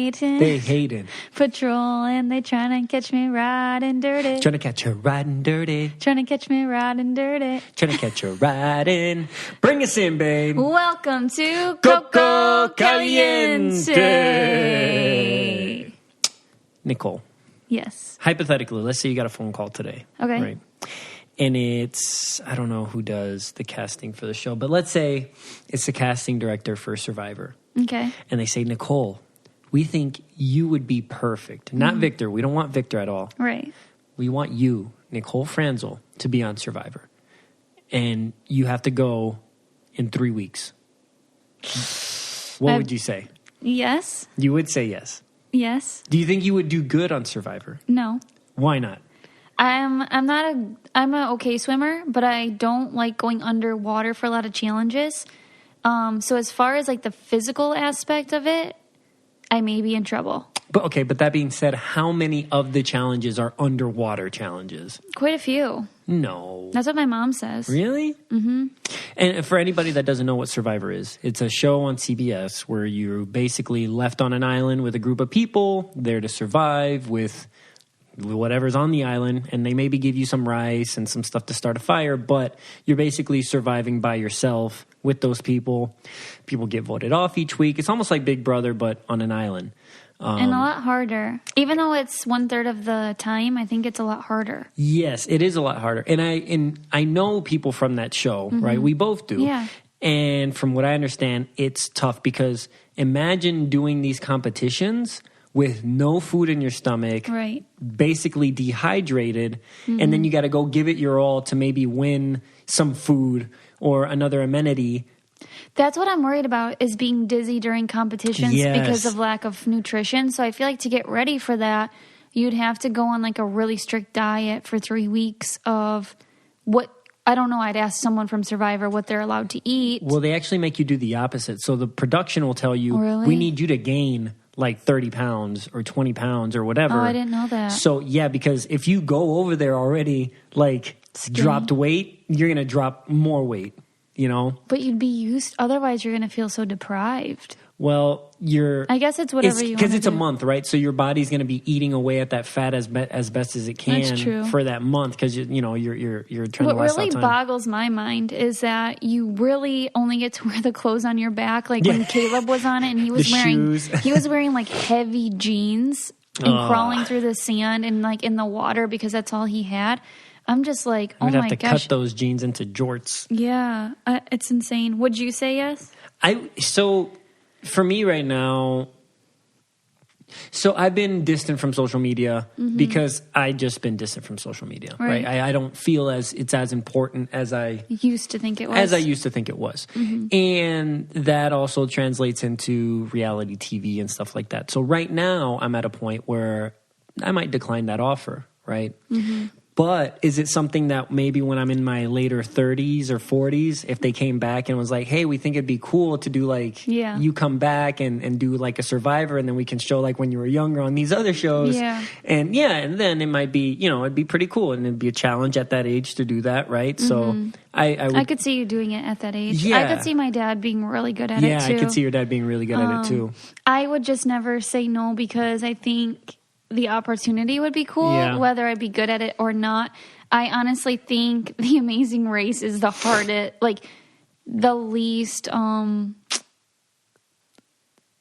hating. They hating. Patrolling, they trying to catch me riding dirty. Trying to catch her riding dirty. Trying to catch me riding dirty. Trying to catch her riding. Bring us in, babe. Welcome to Coco Caliente. Nicole. Yes. Hypothetically, let's say you got a phone call today. Okay. Right. And it's, I don't know who does the casting for the show, but let's say it's the casting director for Survivor. Okay. And they say, Nicole, we think you would be perfect. Not Victor. We don't want Victor at all. Right. We want you, Nicole Franzel, to be on Survivor. And you have to go in 3 weeks. What would you say? Yes. You would say yes. Yes. Do you think you would do good on Survivor? No. Why not? I'm an okay swimmer, but I don't like going underwater for a lot of challenges. So as far as like the physical aspect of it, I may be in trouble. But that being said, how many of the challenges are underwater challenges? Quite a few. No. That's what my mom says. Really? Mm-hmm. And for anybody that doesn't know what Survivor is, it's a show on CBS where you're basically left on an island with a group of people there to survive with whatever's on the island, and they maybe give you some rice and some stuff to start a fire, but you're basically surviving by yourself with those people. People get voted off each week. It's almost like Big Brother, but on an island. And a lot harder. Even though it's 1/3 of the time, I think it's a lot harder. Yes, it is a lot harder. And I know people from that show, right? We both do. Yeah. And from what I understand, it's tough because imagine doing these competitions with no food in your stomach, Right. basically dehydrated, and then you got to go give it your all to maybe win some food or another amenity. That's what I'm worried about, is being dizzy during competitions Yes. because of lack of nutrition. So I feel like to get ready for that, you'd have to go on like a really strict diet for 3 weeks of what, I don't know, I'd ask someone from Survivor what they're allowed to eat. Well, they actually make you do the opposite. So the production will tell you, Really? we need you to gain like 30 pounds or 20 pounds or whatever. Oh, I didn't know that. So, yeah, because if you go over there already, like, Skinny. dropped weight, you're going to drop more weight, you know? But you'd be used, otherwise you're going to feel so deprived. Well, I guess it's whatever you want because to it's do. a month, right? So your body's going to be eating away at that fat as best as it That's can true. for that month because you're trying What to last really that time. boggles my mind is that you really only get to wear the clothes on your back. Like when Caleb was on it, and he was shoes. wearing like heavy jeans and crawling through the sand and like in the water because that's all he had. I'm just like, oh You'd my have to gosh, cut those jeans into jorts. yeah, it's insane. Would you say yes? So for me right now, so I've been distant from social media because I just been distant from social media, right? I don't feel it's as important as I Used to think it was. As I used to think it was. And that also translates into reality TV and stuff like that. So right now I'm at a point where I might decline that offer, right? But is it something that maybe when I'm in my later 30s or 40s, if they came back and was like, hey, we think it'd be cool to do like, you come back and do like a Survivor, and then we can show like when you were younger on these other shows. Yeah. And then it might be, it'd be pretty cool, and it'd be a challenge at that age to do that, right? So I could see you doing it at that age. Yeah. I could see my dad being really good at it too. Yeah, I could see your dad being really good at it too. I would just never say no because I think the opportunity would be cool, whether I'd be good at it or not. I honestly think The Amazing Race is the hardest, like the least,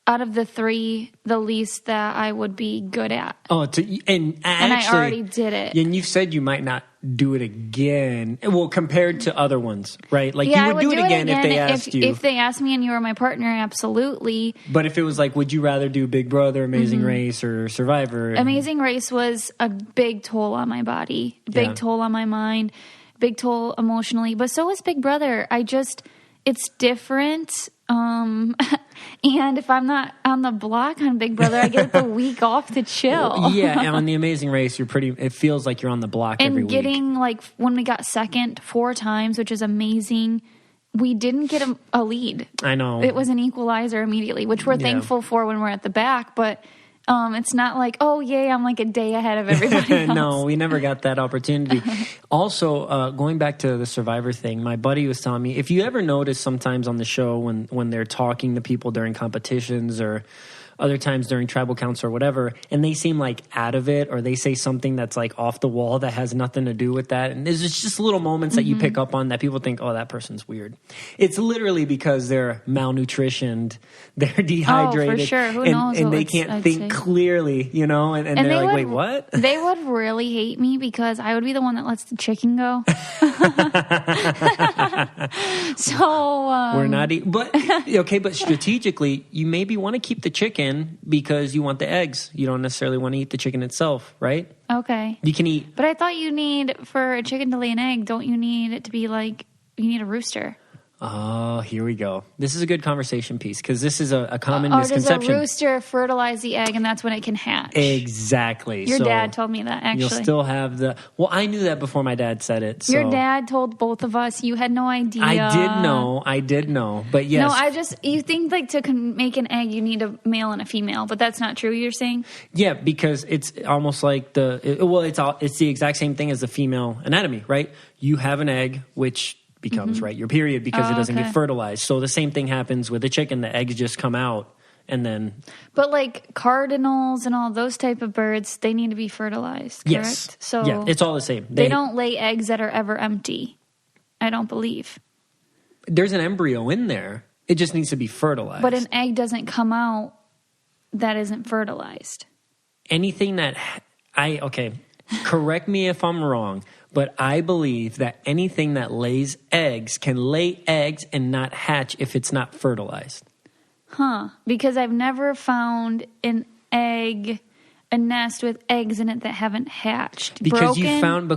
out of the three, the least that I would be good at. Oh, and I already did it. And you said you might not do it again. Well, compared to other ones, right? Like Yeah, you would do it again if they asked you. If they asked me and you were my partner, absolutely. But if it was like, would you rather do Big Brother, Amazing Race, or Survivor? Amazing Race was a big toll on my body, big toll on my mind, big toll emotionally. But so was Big Brother. It's different. And if I'm not on the block on Big Brother, I get the week off to chill. Yeah, and on The Amazing Race, it feels like you're on the block every week. And getting, like, when we got second 4 times, which is amazing, we didn't get a lead. I know. It was an equalizer immediately, which we're thankful for when we're at the back, but it's not like, oh, yay, I'm like a day ahead of everybody else. No, we never got that opportunity. Also, going back to the Survivor thing, my buddy was telling me, if you ever notice sometimes on the show when they're talking to people during competitions or other times during tribal counts or whatever, and they seem like out of it, or they say something that's like off the wall that has nothing to do with that. And there's just little moments that you pick up on that people think, oh, that person's weird. It's literally because they're malnutritioned, they're dehydrated. Oh, for sure. Who knows? And they can't think clearly, you know, and they're like, wait, what? They would really hate me because I would be the one that lets the chicken go. So we're not but strategically you maybe want to keep the chicken because you want the eggs. You don't necessarily want to eat the chicken itself, right? Okay. You can eat, but I thought you need, for a chicken to lay an egg, don't you need it to be like, you need a rooster? Oh, here we go. This is a good conversation piece because this is a common misconception. Does a rooster fertilize the egg and that's when it can hatch? Exactly. Your dad told me that, actually. You'll still have well, I knew that before my dad said it. So. Your dad told both of us. You had no idea. I did know. But yes. No, you think like to make an egg, you need a male and a female, but that's not true, you're saying? Yeah, because it's almost like it's the exact same thing as the female anatomy, right? You have an egg, which becomes right your period because it doesn't get fertilized. So the same thing happens with the chicken. The eggs just come out and then. But like cardinals and all those type of birds, they need to be fertilized, correct? Yes. So yeah, it's all the same. They don't lay eggs that are ever empty. I don't believe. There's an embryo in there. It just needs to be fertilized. But an egg doesn't come out that isn't fertilized. Anything that correct me if I'm wrong. But I believe that anything that lays eggs can lay eggs and not hatch if it's not fertilized. Huh. Because I've never found a nest with eggs in it that haven't hatched. Because you found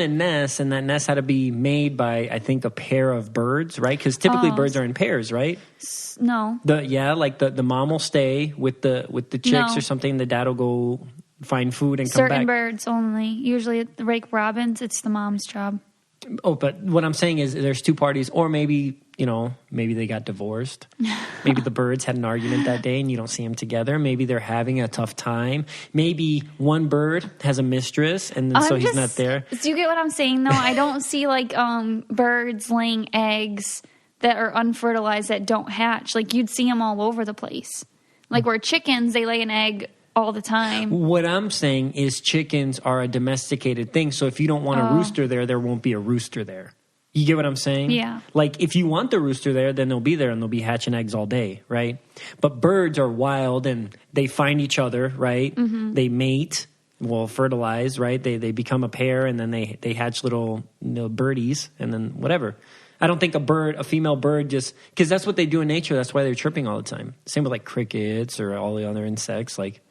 a nest, and that nest had to be made by, I think, a pair of birds, right? Because typically birds are in pairs, right? No. The mom will stay with the chicks or something. The dad will go find food and come back. Certain birds only. Usually at the Rake Robins, it's the mom's job. Oh, but what I'm saying is there's two parties, or maybe they got divorced. Maybe the birds had an argument that day and you don't see them together. Maybe they're having a tough time. Maybe one bird has a mistress and then he's not there. Do you get what I'm saying, though? I don't see like birds laying eggs that are unfertilized that don't hatch. Like you'd see them all over the place. Like where chickens, they lay an egg all the time. What I'm saying is chickens are a domesticated thing. So if you don't want a rooster there won't be a rooster there. You get what I'm saying? Yeah. Like if you want the rooster there, then they'll be there and they'll be hatching eggs all day, right? But birds are wild and they find each other, right? Mm-hmm. They mate, fertilize, right? They become a pair and then they hatch little birdies and then whatever. I don't think a female bird just, because that's what they do in nature. That's why they're chirping all the time. Same with like crickets or all the other insects. Like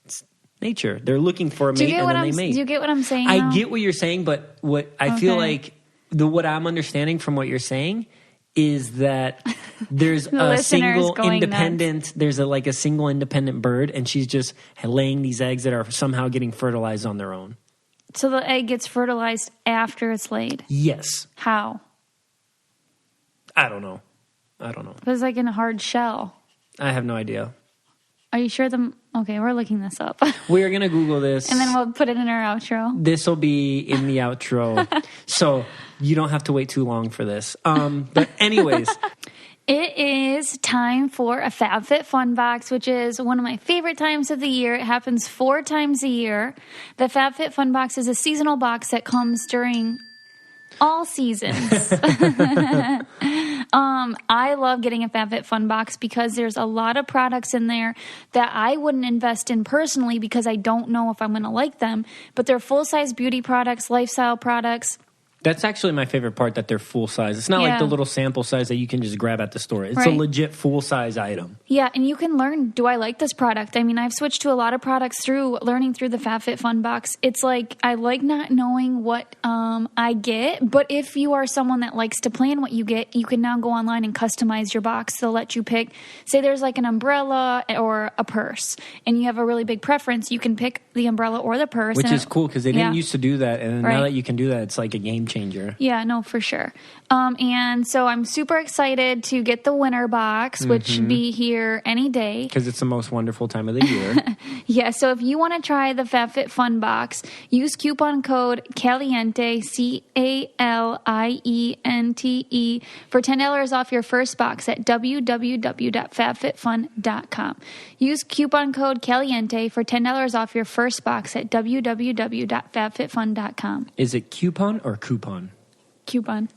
it's nature. They're looking for a mate and then they mate. Do you get what I'm saying? I get what you're saying, but what I feel like what I'm understanding from what you're saying is that there's a single independent, a single independent bird and she's just laying these eggs that are somehow getting fertilized on their own. So the egg gets fertilized after it's laid? Yes. How? I don't know. It's like in a hard shell. I have no idea. Are you sure okay, we're looking this up. We are going to Google this. And then we'll put it in our outro. This will be in the outro. So you don't have to wait too long for this. But anyways. It is time for a FabFitFun box, which is one of my favorite times of the year. It happens 4 times a year. The FabFitFun box is a seasonal box that comes during all seasons. I love getting a FabFitFun box because there's a lot of products in there that I wouldn't invest in personally because I don't know if I'm going to like them. But they're full-size beauty products, lifestyle products. That's actually my favorite part, that they're full size. It's not like the little sample size that you can just grab at the store. It's a legit full size item. Yeah, and you can learn, do I like this product? I mean, I've switched to a lot of products learning through the FabFitFun box. It's like, I like not knowing what I get, but if you are someone that likes to plan what you get, you can now go online and customize your box. They'll let you pick, say there's like an umbrella or a purse, and you have a really big preference, you can pick the umbrella or the purse. Which is cool, because they didn't used to do that, and now that you can do that, it's like a game changer. changer. Yeah, no, for sure. And so I'm super excited to get the winter box, which should be here any day. Because it's the most wonderful time of the year. Yeah, so if you want to try the FabFitFun box, use coupon code Caliente, CALIENTE, for $10 off your first box at www.fabfitfun.com. Use coupon code Caliente for $10 off your first box at www.fabfitfun.com. Is it coupon or coupon? Coupon.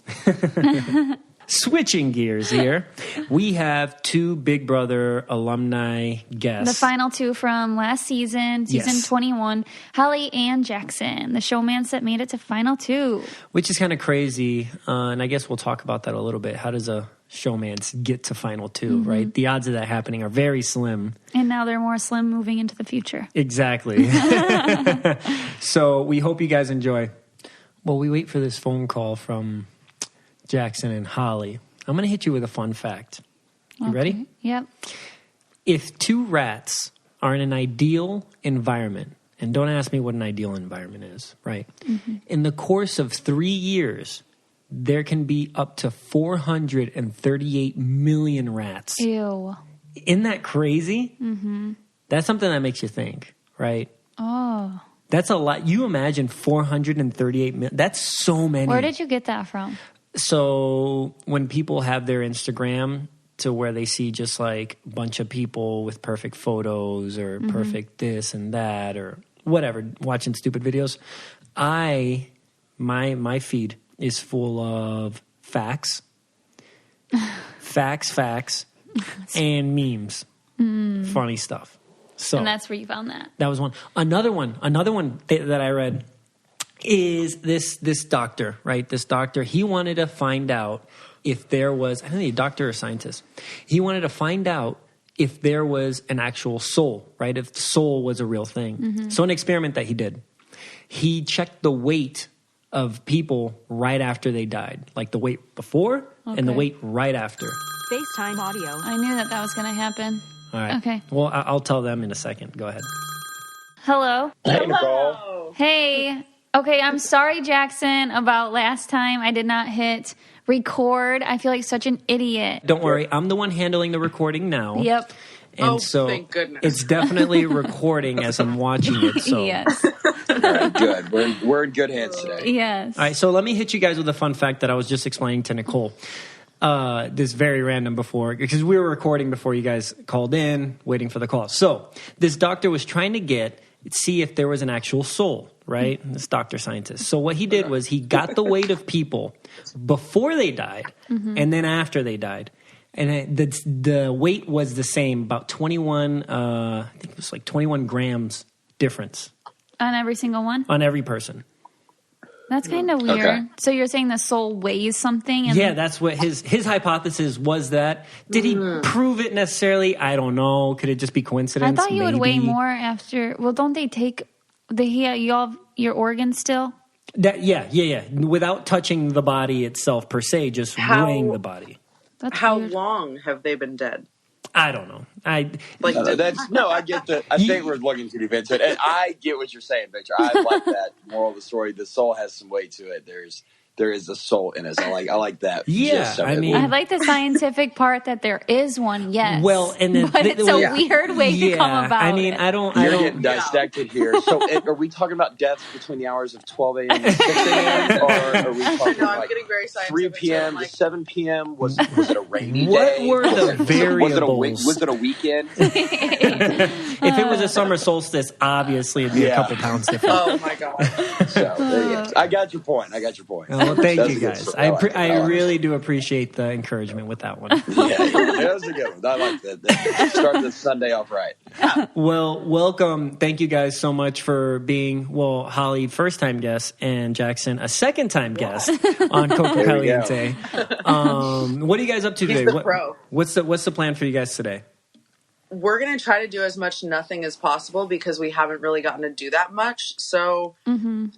Switching gears here, we have two Big Brother alumni guests. The final two from last season 21, Holly and Jackson, the showmance that made it to final two. Which is kind of crazy, and I guess we'll talk about that a little bit. How does a showmance get to final two, right? The odds of that happening are very slim. And now they're more slim moving into the future. Exactly. So we hope you guys enjoy. Well, we wait for this phone call from Jackson and Holly. I'm going to hit you with a fun fact. You ready? Yep. If two rats are in an ideal environment, and don't ask me what an ideal environment is, right? In the course of 3 years, there can be up to 438 million rats. Ew. Isn't that crazy? That's something that makes you think, right? Oh. That's a lot. You imagine 438 million. That's so many. Where did you get that from? So when people have their Instagram to where they see just like a bunch of people with perfect photos or perfect this and that or whatever, watching stupid videos, my feed is full of facts, and memes, funny stuff. So, and that's where you found that. That was one. Another one that I read is this doctor, right? This doctor, he wanted to find out if there was, I don't know, a doctor or scientist. He wanted to find out if there was an actual soul, right? If soul was a real thing. So an experiment that he did, he checked the weight of people right after they died, like the weight before and the weight right after. FaceTime audio. I knew that was going to happen. All right. Okay. Well, I'll tell them in a second. Go ahead. Hello. Hey, Nicole. Hey. Okay, I'm sorry, Jackson, about last time I did not hit record. I feel like such an idiot. Don't worry. I'm the one handling the recording now. Yep. And so thank goodness. It's definitely recording as I'm watching it. So. Yes. All right, good. We're in good hands today. Yes. All right, so let me hit you guys with a fun fact that I was just explaining to Nicole. This very random before, because we were recording before you guys called in, waiting for the call. So this doctor was trying to see if there was an actual soul, right? This doctor scientist. So what he did was he got the weight of people before they died and then after they died. And the weight was the same, about 21, I think it was like 21 grams difference. On every single one? On every person. That's kind of weird. Okay. So you're saying the soul weighs something? And yeah, that's what his hypothesis was. That did he prove it necessarily? I don't know. Could it just be coincidence? I thought you would Maybe. weigh more after. Well, don't they take you all have your organs still? Yeah. Without touching the body itself per se, just weighing the body. That's How weird. long have they been dead? I don't know. I get that. I think we're looking too deep into it, and I get what you're saying, Victor. I like that moral of the story. The soul has some weight to it. There is a soul in us. I like that. Yeah, I mean, I like the scientific part that there is one. Yes. Well, and then but it's a weird way to come about. I mean, it. You're getting dissected here. So, are we talking about deaths between the hours of 12 a.m. and 6 a.m., or are we talking I'm like getting very 3 p.m. to 7 p.m.? Was it a rainy what day? were the variables? Was it a weekend? If it was a summer solstice, obviously it'd be a couple pounds different. Oh my god! So, there you go. I got your point. Well, thank That's you a good guys. story. I really do appreciate the encouragement with that one. Yeah, that was a good one. I like that. Start the Sunday off right. Well, welcome. Thank you guys so much for being, Holly, first-time guest, and Jackson, a second-time guest on Coco Caliente. What are you guys up to today? He's the pro. What's the plan for you guys today? We're going to try to do as much nothing as possible because we haven't really gotten to do that much. So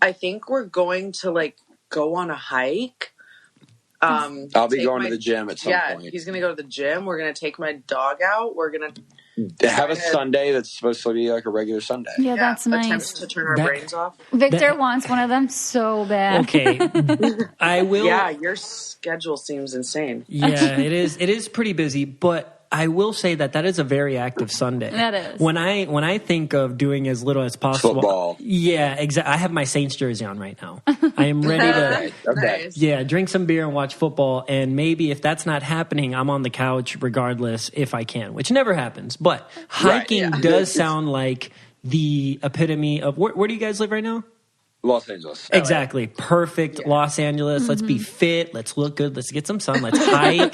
I think we're going to go on a hike. I'll be going to the gym at some point. Yeah, he's going to go to the gym. We're going to take my dog out. We're going to They have a Sunday that's supposed to be like a regular Sunday. Yeah, that's nice. Attempts to turn our brains off. Victor wants one of them so bad. Okay, I will. Yeah, your schedule seems insane. Yeah, it is. It is pretty busy, but I will say that is a very active Sunday. That is. When I think of doing as little as possible. Football. Yeah, exactly. I have my Saints jersey on right now. I am ready to. Okay. Nice. Yeah, drink some beer and watch football. And maybe if that's not happening, I'm on the couch regardless if I can, which never happens. But hiking does sound like the epitome of where do you guys live right now? Los Angeles. Exactly. Perfect. Yeah. Los Angeles. Let's be fit. Let's look good. Let's get some sun. Let's hike.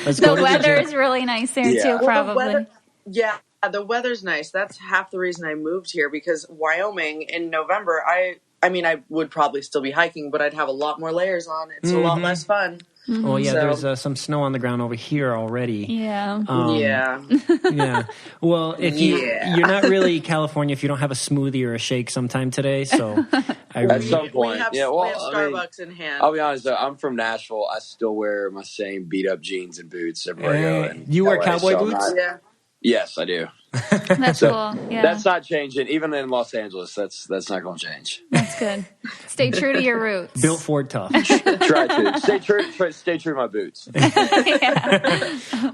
Let's go to the weather gym. is really nice there too, probably. The weather's nice. That's half the reason I moved here, because Wyoming in November, I mean, I would probably still be hiking, but I'd have a lot more layers on. It's a lot less fun. Oh, yeah, there's some snow on the ground over here already. Yeah. Yeah. Well, if you're not really California if you don't have a smoothie or a shake sometime today, so at some point. We have Starbucks in hand. I'll be honest, though, I'm from Nashville. I still wear my same beat-up jeans and boots everywhere I go. You wear cowboy boots? Yes, I do. That's cool. Yeah. That's not changing. Even in Los Angeles, that's not going to change. That's good. Stay true to your roots. Built Ford tough. Try to. Stay true to my boots.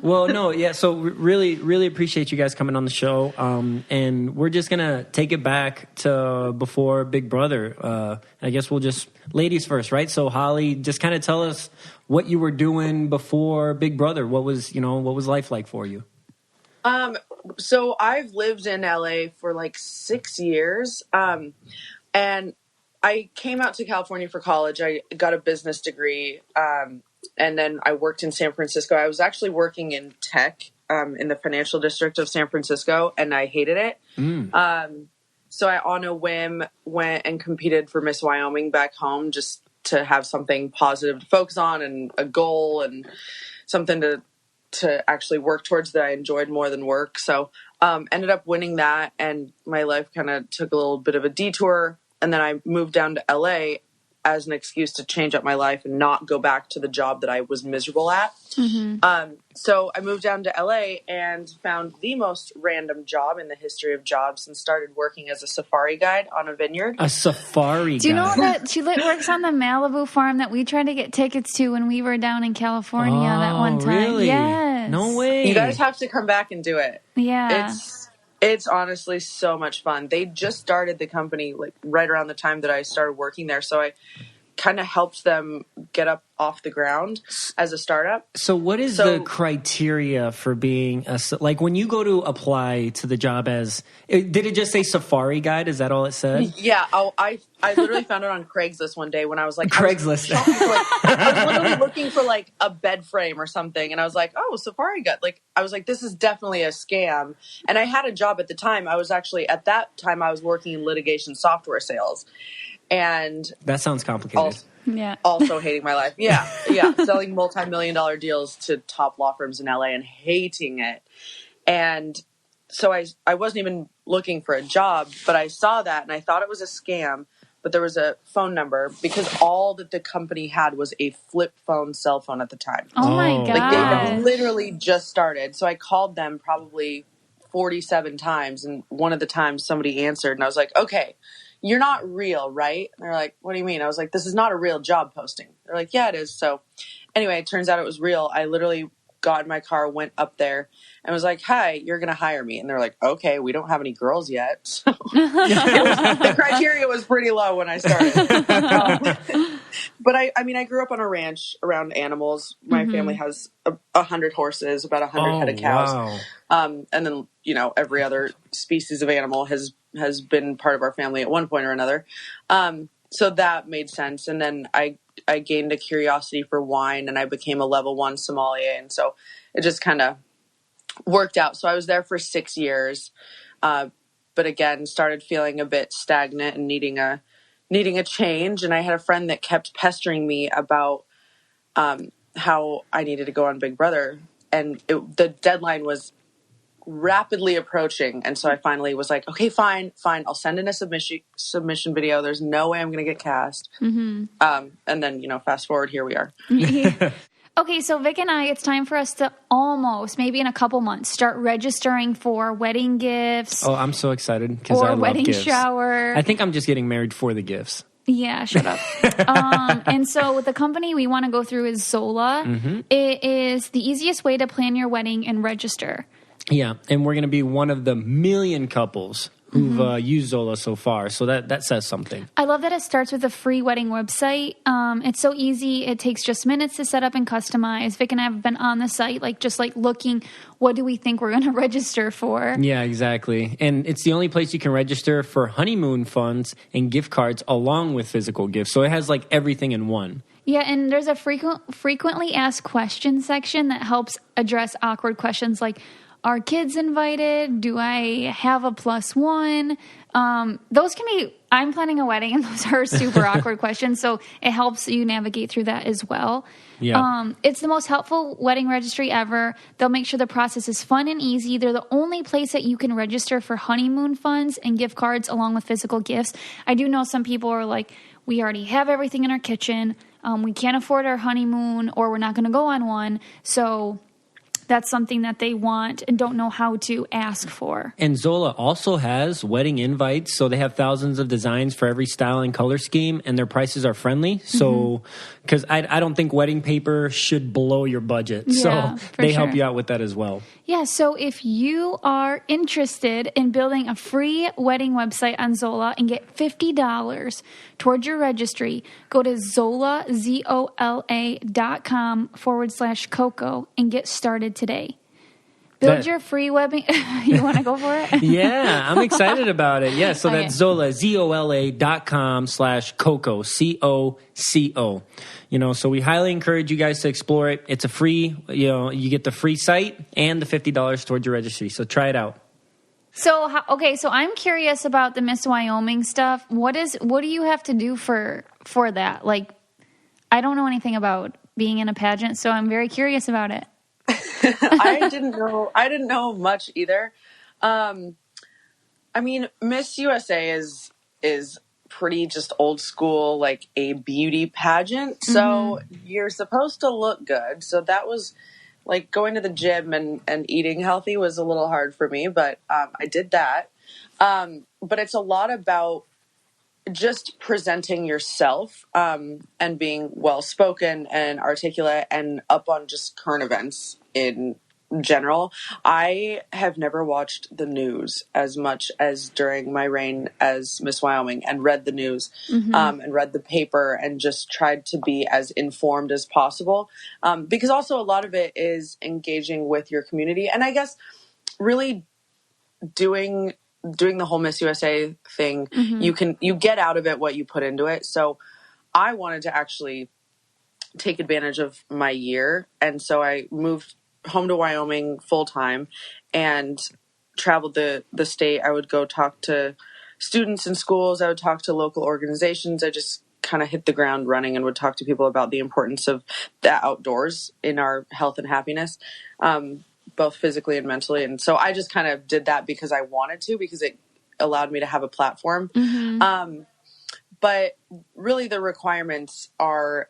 Well, no, yeah, so really, really appreciate you guys coming on the show. And we're just going to take it back to before Big Brother. I guess we'll just, ladies first, right? So, Holly, just kind of tell us what you were doing before Big Brother. What was life like for you? So I've lived in LA for like 6 years. And I came out to California for college. I got a business degree. And then I worked in San Francisco. I was actually working in tech, in the financial district of San Francisco, and I hated it. So I, on a whim, went and competed for Miss Wyoming back home, just to have something positive to focus on and a goal and something to actually work towards that I enjoyed more than work. So ended up winning that, and my life kind of took a little bit of a detour. And then I moved down to LA as an excuse to change up my life and not go back to the job that I was miserable at. So I moved down to LA and found the most random job in the history of jobs and started working as a safari guide on a vineyard. A safari guide? Do you know that she works on the Malibu farm that we tried to get tickets to when we were down in California that one time? Really? Yes. No way. You guys have to come back and do it. Yeah. It's honestly so much fun. They just started the company like right around the time that I started working there. So I kind of helped them get up off the ground as a startup. So what is the criteria for being like when you go to apply to the job as, did it just say safari guide? Is that all it said? Yeah. I literally found it on Craigslist one day when I was like, Craigslist. I was literally looking for like a bed frame or something. And I was like, oh, safari guide. Like, I was like, this is definitely a scam. And I had a job at the time. I was working in litigation software sales. And that sounds complicated. Also hating my life. Yeah. Selling multi-million-dollar deals to top law firms in LA and hating it. And so I wasn't even looking for a job, but I saw that and I thought it was a scam. But there was a phone number because all that the company had was a flip phone cell phone at the time. Oh my God. Like they had literally just started. So I called them probably 47 times. And one of the times somebody answered and I was like, okay, you're not real, right? And they're like, what do you mean? I was like, this is not a real job posting. They're like, yeah, it is. So anyway, it turns out it was real. I literally got in my car, went up there and was like, hi, you're going to hire me. And they're like, okay, we don't have any girls yet. So the criteria was pretty low when I started. But I grew up on a ranch around animals. My family has 100 horses, about 100 head of cows. Wow. And then, every other species of animal has been part of our family at one point or another. So that made sense. And then I gained a curiosity for wine and I became a level 1 sommelier. And so it just kind of worked out. So I was there for 6 years. But again, started feeling a bit stagnant and needing a change. And I had a friend that kept pestering me about, how I needed to go on Big Brother. And the deadline was rapidly approaching. And so I finally was like, okay, fine. I'll send in a submission video. There's no way I'm going to get cast. And then, fast forward, here we are. Okay, so Vic and I, it's time for us to almost, maybe in a couple months, start registering for wedding gifts. Oh, I'm so excited because I love wedding gifts. shower. I think I'm just getting married for the gifts. Yeah, shut up. And so with the company we want to go through is Zola. Mm-hmm. It is the easiest way to plan your wedding and register. Yeah, and we're going to be one of the million couples who've used Zola so far. So that says something. I love that it starts with a free wedding website. It's so easy. It takes just minutes to set up and customize. Vic and I have been on the site, just looking, what do we think we're going to register for? Yeah, exactly. And it's the only place you can register for honeymoon funds and gift cards along with physical gifts. So it has everything in one. Yeah, and there's a frequently asked questions section that helps address awkward questions like, are kids invited? Do I have a +1? Those can be, I'm planning a wedding, and those are super awkward questions, so it helps you navigate through that as well. Yeah. It's the most helpful wedding registry ever. They'll make sure the process is fun and easy. They're the only place that you can register for honeymoon funds and gift cards along with physical gifts. I do know some people are like, we already have everything in our kitchen. We can't afford our honeymoon, or we're not going to go on one, so that's something that they want and don't know how to ask for. And Zola also has wedding invites, so they have thousands of designs for every style and color scheme, and their prices are friendly. So, because I don't think wedding paper should blow your budget. Yeah, so they help you out with that as well. Yeah, so if you are interested in building a free wedding website on Zola and get $50 towards your registry, go to Zola, ZOLA.com/Coco and get started today. Build your free wedding. You want to go for it? Yeah, I'm excited about it. Yeah, so that's Zola, ZOLA.com/Coco, COCO. So we highly encourage you guys to explore it. It's a free, you get the free site and the $50 towards your registry. So try it out. So, so I'm curious about the Miss Wyoming stuff. What do you have to do for that? I don't know anything about being in a pageant, so I'm very curious about it. I didn't know much either. Miss USA is pretty just old school, a beauty pageant. So you're supposed to look good. So that was going to the gym and eating healthy was a little hard for me, but I did that. But it's a lot about just presenting yourself and being well-spoken and articulate and up on just current events in general. I have never watched the news as much as during my reign as Miss Wyoming and read the news and read the paper and just tried to be as informed as possible because also a lot of it is engaging with your community. And I guess really doing the whole Miss USA thing, you get out of it what you put into it. So I wanted to actually take advantage of my year. And so I moved home to Wyoming full time and traveled the state. I would go talk to students in schools. I would talk to local organizations. I just kind of hit the ground running and would talk to people about the importance of the outdoors in our health and happiness, both physically and mentally. And so I just kind of did that because I wanted to, because it allowed me to have a platform. But really the requirements are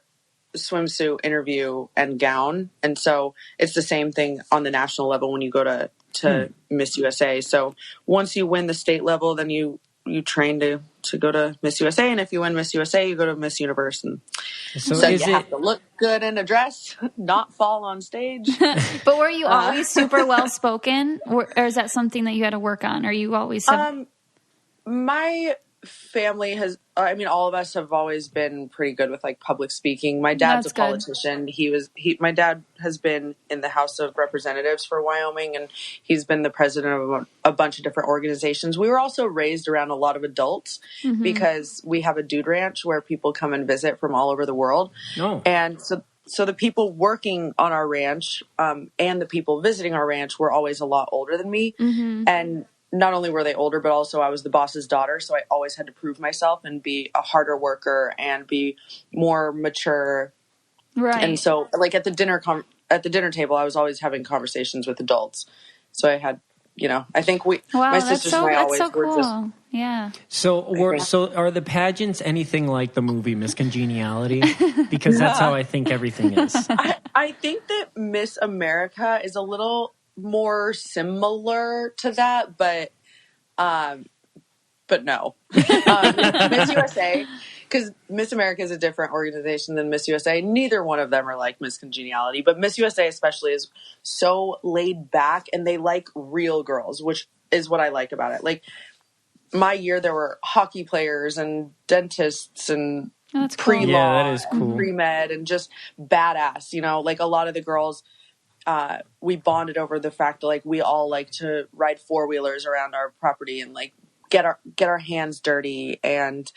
swimsuit, interview, and gown. And so it's the same thing on the national level when you go to Miss USA. So once you win the state level, then you train to go to Miss USA. And if you win Miss USA, you go to Miss Universe. And so you have to look good in a dress, not fall on stage. But were you always super well-spoken? Or is that something that you had to work on? Or you always have... My family has, all of us have always been pretty good with public speaking. My dad's a politician. My dad has been in the House of Representatives for Wyoming, and he's been the president of a bunch of different organizations. We were also raised around a lot of adults because we have a dude ranch where people come and visit from all over the world. Oh. And so the people working on our ranch, and the people visiting our ranch were always a lot older than me. And not only were they older, but also I was the boss's daughter. So I always had to prove myself and be a harder worker and be more mature. Right. And so at the dinner table, I was always having conversations with adults. So I had I think Wow, my sisters and I that's always so were cool. just. Yeah. So are the pageants anything like the movie Miss Congeniality? Because that's how I think everything is. I think that Miss America is a little more similar to that, but no. Miss USA, because Miss America is a different organization than Miss USA. Neither one of them are like Miss Congeniality, but Miss USA especially is so laid back, and they like real girls, which is what I like about it. Like, my year, there were hockey players and dentists and pre-law, yeah, that is cool. and pre-med, and just badass. Like a lot of the girls, we bonded over the fact that like we all like to ride 4-wheelers around our property and like get our hands dirty, and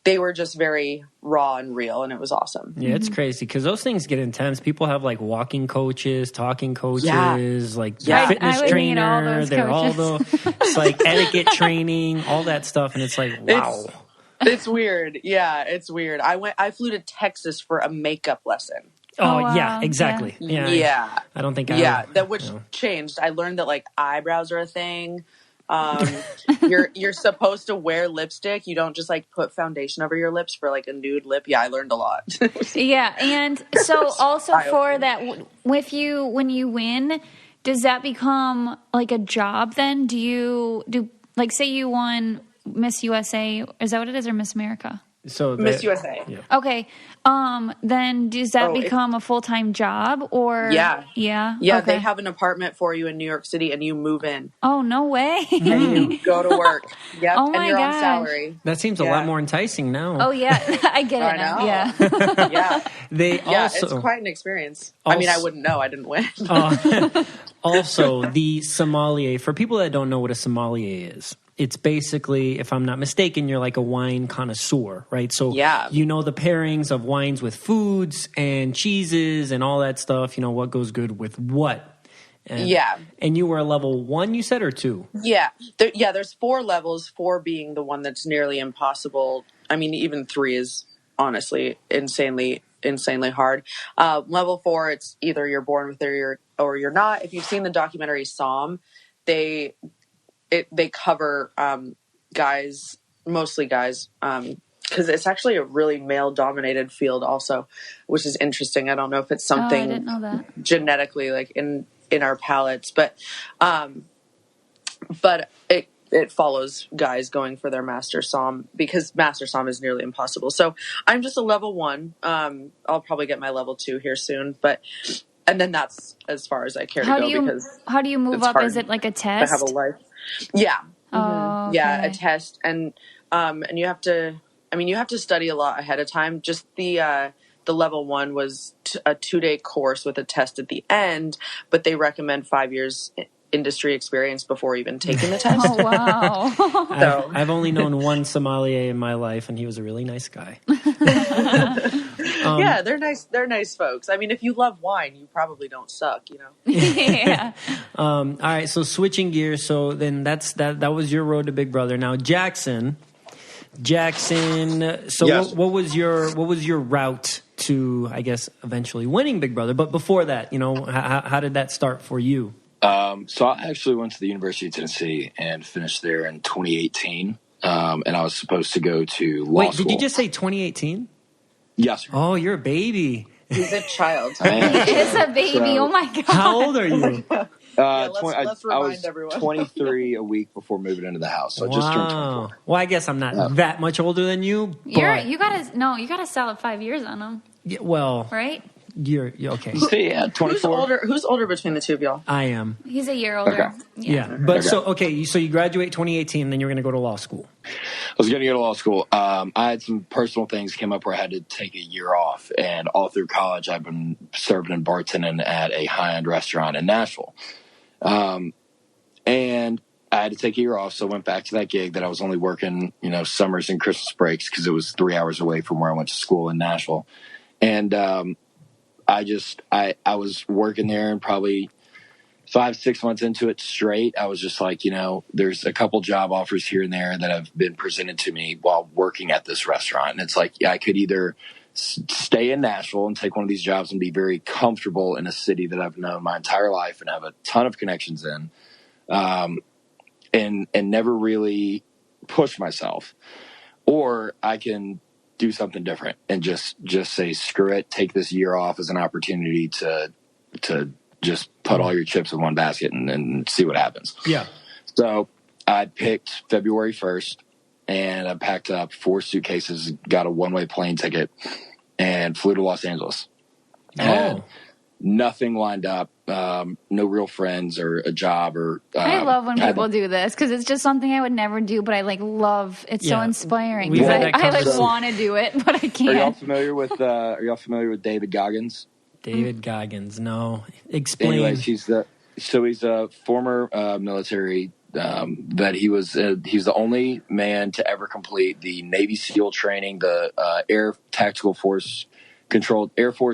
they were just very raw and real, and it was awesome. Yeah, it's crazy because those things get intense. People have like walking coaches, talking coaches, like fitness trainer. They're all it's like etiquette training, all that stuff, and it's like wow. It's weird. Yeah, it's weird. I flew to Texas for a makeup lesson. Oh, wow. Yeah, exactly. Yeah. I don't think changed. I learned that like eyebrows are a thing. You're supposed to wear lipstick. You don't just like put foundation over your lips for like a nude lip. Yeah, I learned a lot. Yeah, and so also for that, when you win, does that become like a job then? Do like say you won Miss USA? Is that what it is, or Miss America? So Miss USA. Yeah. Okay. Then does that become a full-time job or? Yeah. Yeah. Yeah. Okay. They have an apartment for you in New York City and you move in. Oh, no way. And you go to work. Yep. Oh my and you're gosh. on salary. That seems a lot more enticing now. Oh yeah. I get it now. Yeah. Yeah. It's quite an experience. I mean, I wouldn't know. I didn't win. Also, the sommelier, for people that don't know what a sommelier is, it's basically, if I'm not mistaken, you're like a wine connoisseur, right? So you know the pairings of wines with foods and cheeses and all that stuff, what goes good with what. And you were a level 1, you said, or 2? Yeah. There's 4 levels, 4 being the one that's nearly impossible. I mean, even 3 is honestly insanely hard. Level 4, it's either you're born with it or you're not. If you've seen the documentary Somm, they cover guys, mostly guys, because it's actually a really male-dominated field also, which is interesting. I don't know if it's something I didn't know that. Genetically, like in our palates, but it follows guys going for their Master Somm because Master Somm is nearly impossible. So I'm just a level 1. I'll probably get my level 2 here soon, and then that's as far as I care to go. Because how do you move up? Is it like a test? I have a life. Yeah. Oh, okay. Yeah, a test, and you have to study a lot ahead of time. Just the level 1 was a 2-day course with a test at the end, but they recommend 5 years industry experience before even taking the test. Oh wow! I've only known one sommelier in my life, and he was a really nice guy. Yeah, they're nice. They're nice folks. I mean, if you love wine, you probably don't suck. Yeah. All right. So switching gears. So then that was your road to Big Brother. Now Jackson. So yes. what was your route to, I guess, eventually winning Big Brother? But before that, how did that start for you? So I actually went to the University of Tennessee and finished there in 2018. And I was supposed to go to law school. Did you just say 2018? Yes, sir. Oh, you're a baby. He's a child. He is a baby. Oh my god. How old are you? Let's remind everyone. I was 23 a week before moving into the house, so I just turned 24. Well, I guess I'm not that much older than you. You gotta sell it 5 years on him. Yeah, well, right? You're okay. Yeah, 24. Who's older between the two of y'all? I am. He's a year older. Okay. Yeah. But so you graduate 2018, and then you're going to go to law school. I was going to go to law school. I had some personal things came up where I had to take a year off, and all through college, I've been serving and bartending at a high-end restaurant in Nashville. And I had to take a year off, so I went back to that gig that I was only working, summers and Christmas breaks because it was 3 hours away from where I went to school in Nashville. And I was working there, and probably 5-6 months into it straight, I was just like, there's a couple job offers here and there that have been presented to me while working at this restaurant. And it's like, I could either stay in Nashville and take one of these jobs and be very comfortable in a city that I've known my entire life and have a ton of connections in, and never really push myself. Or I can do something different and just say, screw it, take this year off as an opportunity to just put all your chips in one basket and see what happens. Yeah. So I picked February 1st, and I packed up 4 suitcases, got a one-way plane ticket, and flew to Los Angeles. Had nothing lined up, no real friends or a job or. I love when people do this because it's just something I would never do, but I love. It's so inspiring because I want to do it, but I can't. Are y'all familiar with David Goggins? David Goggins, no. Explain. Anyways, he's a former military vet. He's the only man to ever complete the Navy SEAL training, the Air Force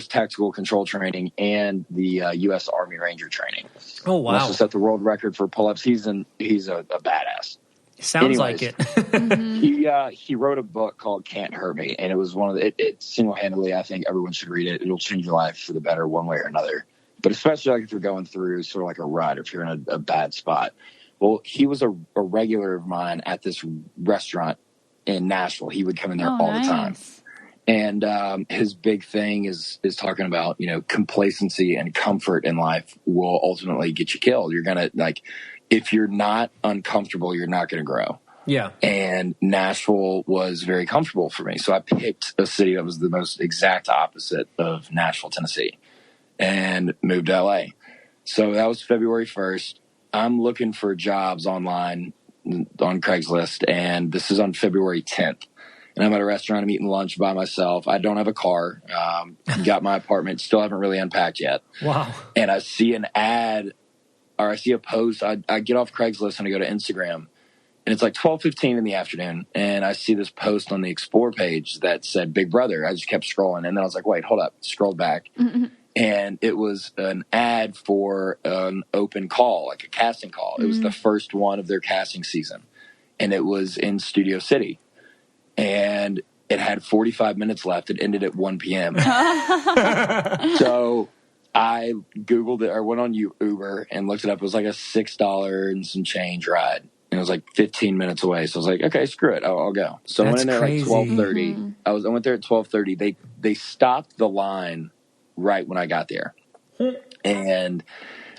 Tactical Control Training, and the U.S. Army Ranger training. Oh wow! Must have set the world record for pull-ups. He's a badass. Sounds like it. He wrote a book called "Can't Hurt Me," and it was it single-handedly, I think everyone should read it. It'll change your life for the better, one way or another. But especially like if you're going through sort of like a rut, if you're in a bad spot. Well, he was a regular of mine at this restaurant in Nashville. He would come in there all the time. And his big thing is talking about, complacency and comfort in life will ultimately get you killed. You're going to, if you're not uncomfortable, you're not going to grow. Yeah. And Nashville was very comfortable for me. So I picked a city that was the most exact opposite of Nashville, Tennessee, and moved to LA. So that was February 1st. I'm looking for jobs online on Craigslist, and this is on February 10th. And I'm at a restaurant. I'm eating lunch by myself. I don't have a car. Got my apartment. Still haven't really unpacked yet. Wow. And I see an ad, or I see a post. I get off Craigslist and I go to Instagram. And it's like 12:15 in the afternoon. And I see this post on the Explore page that said Big Brother. I just kept scrolling. And then I was like, wait, hold up. Scrolled back. Mm-hmm. And it was an ad for an open call, like a casting call. Mm-hmm. It was the first one of their casting season. And it was in Studio City. And it had 45 minutes left. It ended at 1 p.m. So I Googled it, or went on Uber and looked it up. It was like a $6 and some change ride. And it was like 15 minutes away. So I was like, okay, screw it. I'll go. So I went in there at like 12:30. Mm-hmm. I went there at 12:30. They stopped the line right when I got there. And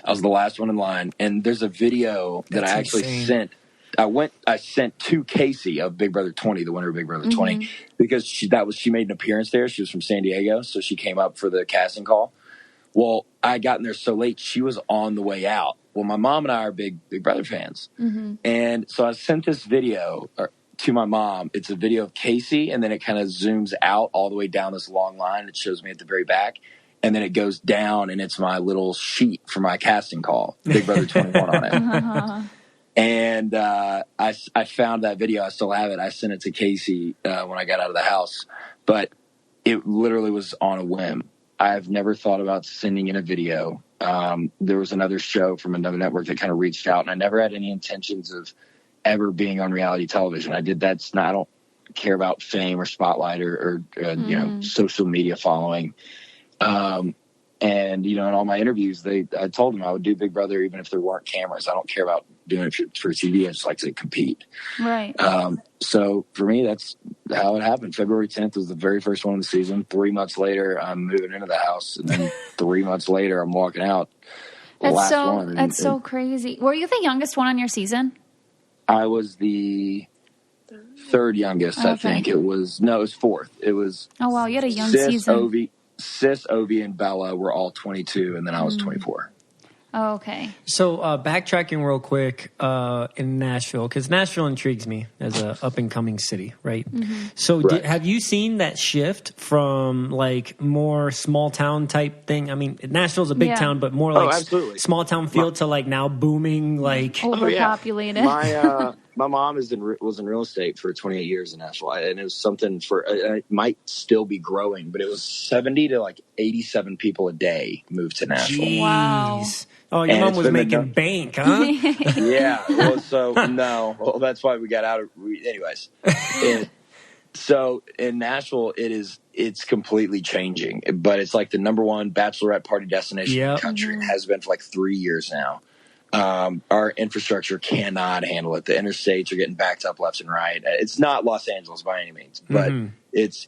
I was the last one in line. And there's a video that I actually sent. I sent to Casey of Big Brother 20, the winner of Big Brother 20, because she made an appearance there. She was from San Diego, so she came up for the casting call. Well, I got in there so late, she was on the way out. Well, my mom and I are big Brother fans. Mm-hmm. And so I sent this video to my mom. It's a video of Casey, and then it kind of zooms out all the way down this long line. It shows me at the very back. And then it goes down, and it's my little sheet for my casting call, Big Brother 21 on it. Uh-huh. And I found that video. I still have it. I sent it to Casey when I got out of the house. But it literally was on a whim. I've never thought about sending in a video. There was another show from another network that kind of reached out, and I never had any intentions of ever being on reality television. I don't care about fame or spotlight or social media following. And, in all my interviews, I told them I would do Big Brother even if there weren't cameras. I don't care about doing it for TV. I just like to compete. Right. So for me, that's how it happened. February 10th was the very first one of the season. 3 months later, I'm moving into the house. And then 3 months later, I'm walking out. That's so crazy. Were you the youngest one on your season? I was the third youngest, okay. I think. It was fourth. It was. Oh, wow. You had a young season. Sis, Ovi, and Bella were all 22, and then I was 24. Oh, okay. So backtracking real quick in Nashville, because Nashville intrigues me as an up-and-coming city, right? Mm-hmm. So have you seen that shift from like more small-town type thing? I mean, Nashville's a big town, but more like small-town feel to like now booming, like... Overpopulated. My mom was in real estate for 28 years in Nashville, and it was something it might still be growing, but it was 70 to like 87 people a day moved to Nashville. Jeez. Wow. Oh, your mom was making bank, huh? Yeah. Well, that's why we got out of. Anyways, so in Nashville, it's completely changing, but it's like the number one bachelorette party destination in the country. It has been for like 3 years now. our infrastructure cannot handle it. The interstates are getting backed up left and right. It's not Los Angeles by any means, but it's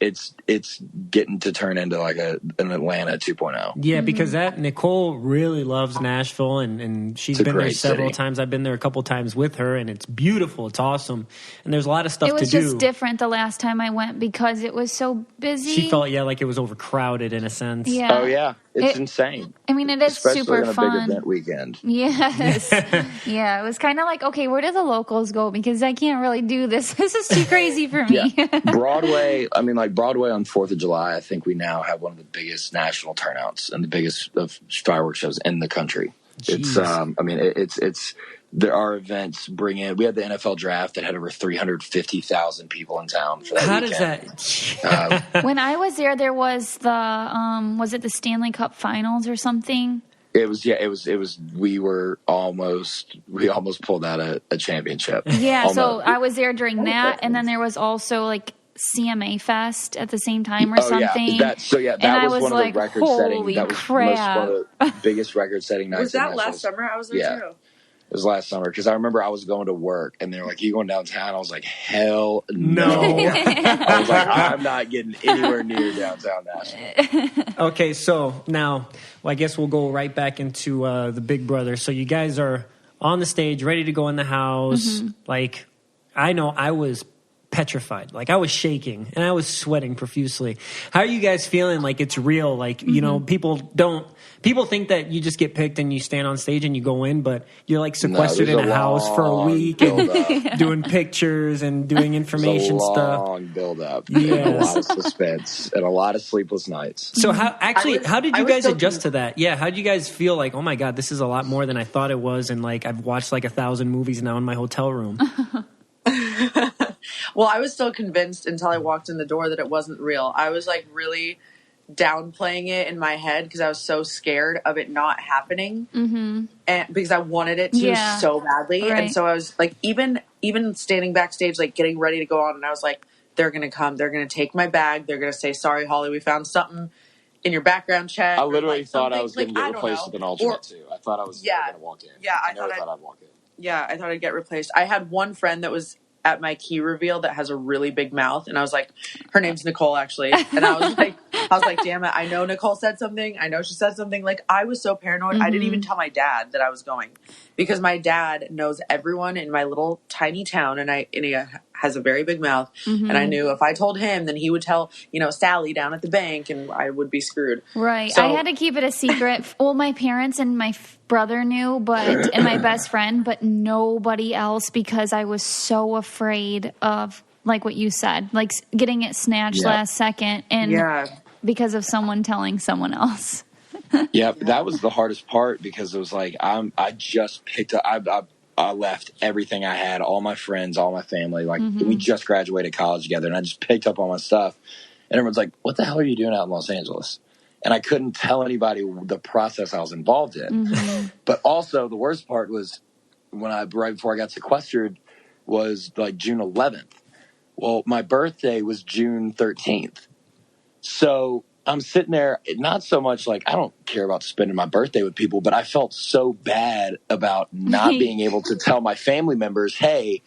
getting to turn into like an Atlanta 2.0. Yeah, because Nicole really loves Nashville, and she's been there several times. I've been there a couple times with her, and it's beautiful. It's awesome, and there's a lot of stuff to do. It was just different the last time I went because it was so busy. She felt like it was overcrowded in a sense. Yeah. Oh yeah, it's insane. I mean, it is especially super on a fun. big event weekend. Yes. Yeah, it was kind of like, okay, where do the locals go? Because I can't really do this. This is too crazy for me. Yeah. Broadway on 4th of July, I think we now have one of the biggest national turnouts and the biggest of fireworks shows in the country. Jeez. It's there are events bring in. We had the NFL draft that had over 350,000 people in town for that How weekend. does that? When I was there was the was it the Stanley Cup Finals or something? It was. We almost pulled out a championship. Yeah, almost. So I was there during that, and then there was also like CMA Fest at the same time or something. That was one of the record-setting. That was one of the biggest record-setting nights. Was that last summer? I was there too. It was last summer because I remember I was going to work and they're like, "You going downtown?" I was like, "Hell no!" I was like, "I'm not getting anywhere near downtown Nashville." Okay, so now I guess we'll go right back into the Big Brother. So you guys are on the stage, ready to go in the house. Like, I know I was petrified. Like, I was shaking and I was sweating profusely. How are you guys feeling? Like, it's real. Like, you know, people think that you just get picked and you stand on stage and you go in, but you're like sequestered in a house for a week and doing pictures and doing information stuff. Long build up, and a lot of suspense and a lot of sleepless nights. So how did you guys adjust to that? Yeah, how did you guys feel like, oh my God, this is a lot more than I thought it was, and like I've watched like 1,000 movies now in my hotel room. Well, I was still convinced until I walked in the door that it wasn't real. I was like really downplaying it in my head because I was so scared of it not happening, and because I wanted it to so badly. Right. And so I was like, even standing backstage, like getting ready to go on, and I was like, they're gonna come, they're gonna take my bag, they're gonna say, "Sorry, Holly, we found something in your background check." I literally thought I was gonna get replaced with an alternate too. I thought I was gonna walk in. Yeah, I thought I'd walk in. Yeah, I thought I'd get replaced. I had one friend that was at my key reveal that has a really big mouth, and I was like, her name's Nicole actually, and I was like, damn it, I know Nicole said something, I know she said something. Like, I was so paranoid. I didn't even tell my dad that I was going, because my dad knows everyone in my little tiny town, and he has a very big mouth, and I knew if I told him, then he would tell, Sally down at the bank, and I would be screwed. Right. So, I had to keep it a secret. Well, my parents and my brother knew, and my best friend, but nobody else, because I was so afraid of, like what you said, like getting it snatched last second, and because of someone telling someone else. Yeah, that was the hardest part, because it was like I just picked up. I left everything I had, all my friends, all my family. Like, we just graduated college together, and I just picked up all my stuff. And everyone's like, "What the hell are you doing out in Los Angeles?" And I couldn't tell anybody the process I was involved in. But also, the worst part was right before I got sequestered was like June 11th. Well, my birthday was June 13th. So I'm sitting there, not so much like I don't care about spending my birthday with people, but I felt so bad about not being able to tell my family members, hey,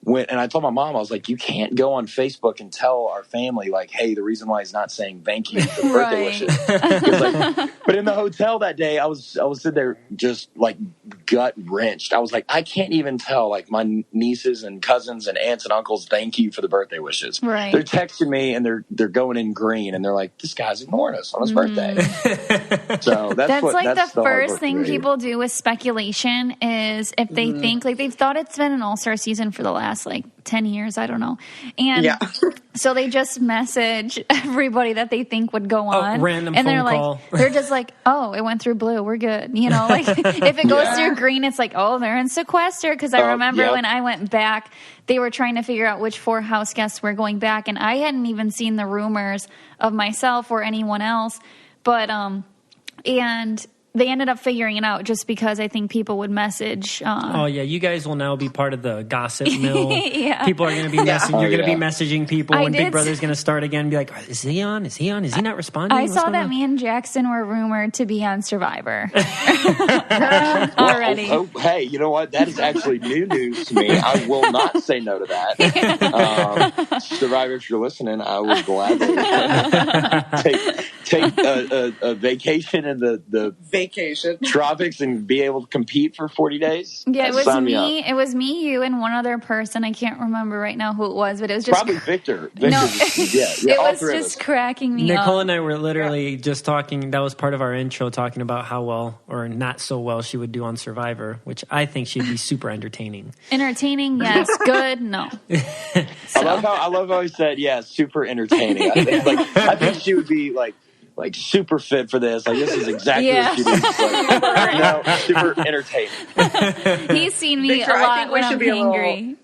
and I told my mom, I was like, you can't go on Facebook and tell our family, like, hey, the reason why he's not saying thank you for the birthday wishes. But in the hotel that day, I was sitting there just like gut wrenched. I was like, I can't even tell like my nieces and cousins and aunts and uncles thank you for the birthday wishes. Right. They're texting me and they're going in green, and they're like, this guy's ignoring us on his birthday. So that's the first thing people do with speculation is if they think, like, they've thought it's been an all-star season for the last like 10 years, I don't know. And so they just message everybody that they think would go on. Random and they're phone call. Like, they're just like, oh, it went through blue, we're good. Like if it goes through green, it's like, oh, they're in sequester. Because I remember when I went back, they were trying to figure out which 4 house guests were going back, and I hadn't even seen the rumors of myself or anyone else. But and they ended up figuring it out just because I think people would message. Oh yeah, you guys will now be part of the gossip mill. Yeah. People are going to be messaging. You're going to be messaging people when Big Brother's going to start again. Be like, is he on? Is he on? Is he not responding? I saw that me and Jackson were rumored to be on Survivor already. Oh, hey, you know what? That is actually new news to me. I will not say no to that. Survivor, if you're listening, I would gladly take a vacation in the vacation tropics and be able to compete for 40 days. Yeah, it was me. It was me, you, and one other person. I can't remember right now who it was, but it was just probably Victor. No, it was just cracking me up. Nicole and I were literally just talking. That was part of our intro, talking about how well or not so well she would do on Survivor, which I think she'd be super entertaining. Entertaining, yes. Good, no. So. I love how he said, yeah, super entertaining. I think she would be like super fit for this. Like, this is exactly what she needs. Like, super entertaining. He's seen me Victor, a lot when I'm angry.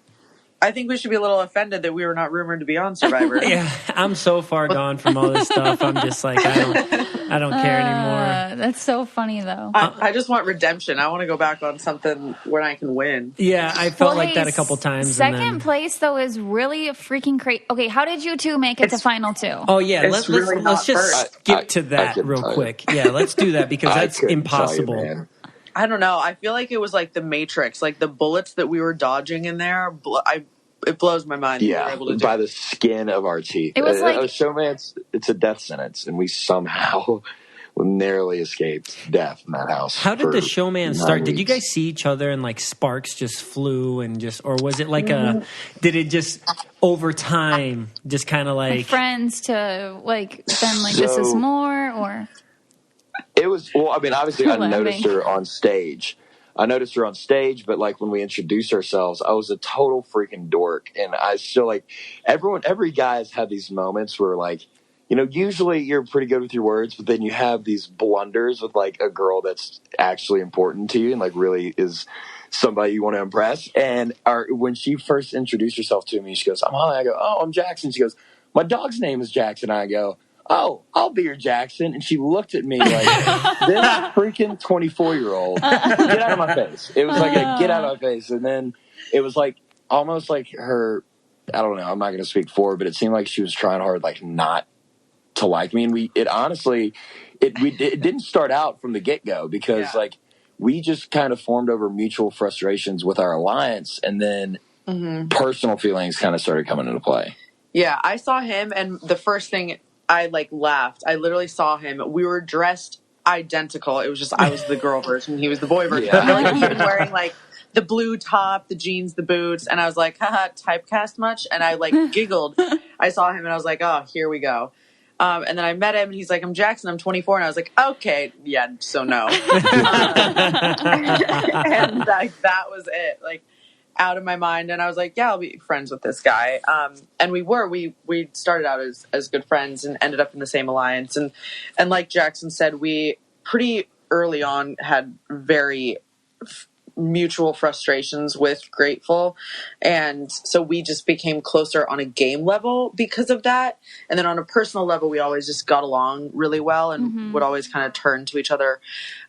I think we should be a little offended that we were not rumored to be on Survivor. Yeah, I'm so far gone from all this stuff. I'm just like, I don't care anymore. That's so funny, though. I just want redemption. I want to go back on something where I can win. Yeah, I felt like that a couple times. Second place, though, is really a freaking crazy. Okay, how did you two make it to final two? Oh, yeah, let's just skip to that real quick. Yeah, let's do that because that's impossible. I don't know. I feel like it was like the Matrix, like the bullets that we were dodging in there. It blows my mind. Yeah, that we were able to by the skin of our teeth. It was like Showmance. It's a death sentence, and we somehow narrowly escaped death in that house. How did the Showmance start? Did you guys see each other and like sparks just flew and just, or was it like did it just over time just kind of like friends to like then like this is more or? It was, well, I mean, obviously I noticed her on stage. But like when we introduced ourselves, I was a total freaking dork. And I still like every guy has had these moments where like, you know, usually you're pretty good with your words, but then you have these blunders with like a girl that's actually important to you and like really is somebody you want to impress. And when she first introduced herself to me, she goes, I'm Holly. I go, oh, I'm Jackson. She goes, my dog's name is Jackson. I go, oh, I'll be your Jackson. And she looked at me like, this freaking 24-year-old, get out of my face. It was like a get out of my face. And then it was like almost like her, I don't know, I'm not going to speak for her, but it seemed like she was trying hard like not to like me. And it didn't start out from the get-go because like we just kind of formed over mutual frustrations with our alliance. And then personal feelings kind of started coming into play. Yeah, I saw him and the first thing I like laughed. I literally saw him. We were dressed identical. It was just I was the girl version, he was the boy version. Yeah. Like, he was wearing like the blue top, the jeans, the boots, and I was like, haha, typecast much? And I like giggled. I saw him and I was like, oh, here we go. And then I met him and he's like, I'm Jackson, I'm 24. And I was like, okay, yeah, so no. And like that was it. Like out of my mind. And I was like, yeah, I'll be friends with this guy. And we started out as good friends and ended up in the same alliance. And like Jackson said, we pretty early on had very mutual frustrations with Grateful. And so we just became closer on a game level because of that. And then on a personal level, we always just got along really well and would always kind of turn to each other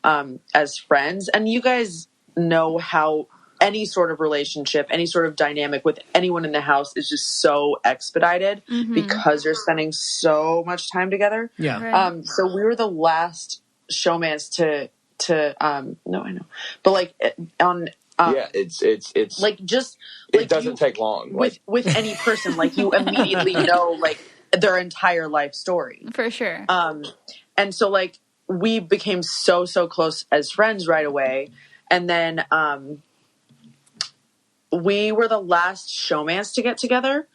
as friends. And you guys know how any sort of relationship, any sort of dynamic with anyone in the house is just so expedited because you're spending so much time together. Yeah. Right. So we were the last Showmance to no, I know, but like on it's like just it like doesn't take long with any person. Like you immediately know like their entire life story for sure. And so like we became so close as friends right away, and then we were the last Showmance to get together,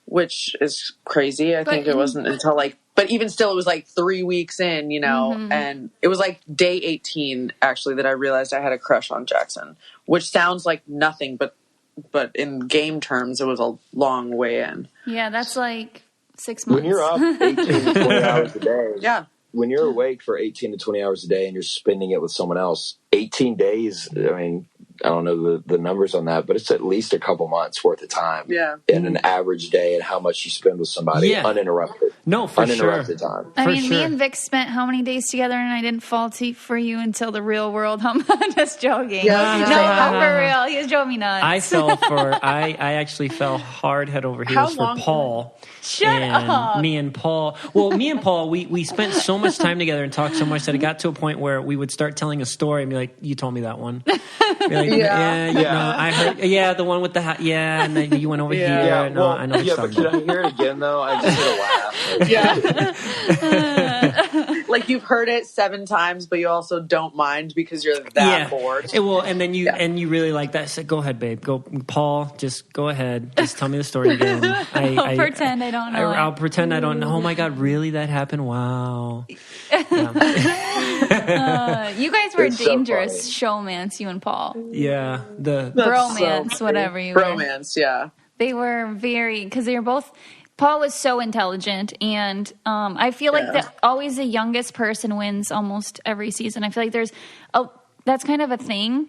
which is crazy. I think it wasn't until like, but even still, it was like 3 weeks in, you know, and it was like day 18 actually that I realized I had a crush on Jackson, which sounds like nothing, but in game terms, it was a long way in. Yeah, that's like 6 months. When you're up 18 to 20 hours a day. Yeah. When you're awake for 18 to 20 hours a day and you're spending it with someone else, 18 days, I mean, I don't know the numbers on that, but it's at least a couple months worth of time in an average day and how much you spend with somebody uninterrupted. No, for sure. Uninterrupted time. I For mean, me sure. and Vic spent how many days together, and I didn't fall for you until the real world. I'm just joking. Yeah, no, I'm for real. He was drove me nuts. I actually fell hard head over How heels for long- Paul. Shut and up. Me and Paul, we spent so much time together and talked so much that it got to a point where we would start telling a story and be like, you told me that one. Be like, Yeah. I heard, the one with the hat, and then you went over here. Yeah, No, I know what you're but talking can I about. hear it again though? I just did a laugh. Yeah. Like you've heard it 7 times, but you also don't mind because you're that bored. And then you really like that. I said, go ahead, babe. Go, Paul. Just go ahead. Just tell me the story again. I'll pretend I don't know. I'll pretend I don't know. Oh my God, really? That happened? Wow. You guys were It's so dangerous showmance, you and Paul. Yeah. The Bromance, whatever you were. Bromance, yeah. They were very, because they were both, Paul was so intelligent, and I feel like that always the youngest person wins almost every season. I feel like that's kind of a thing.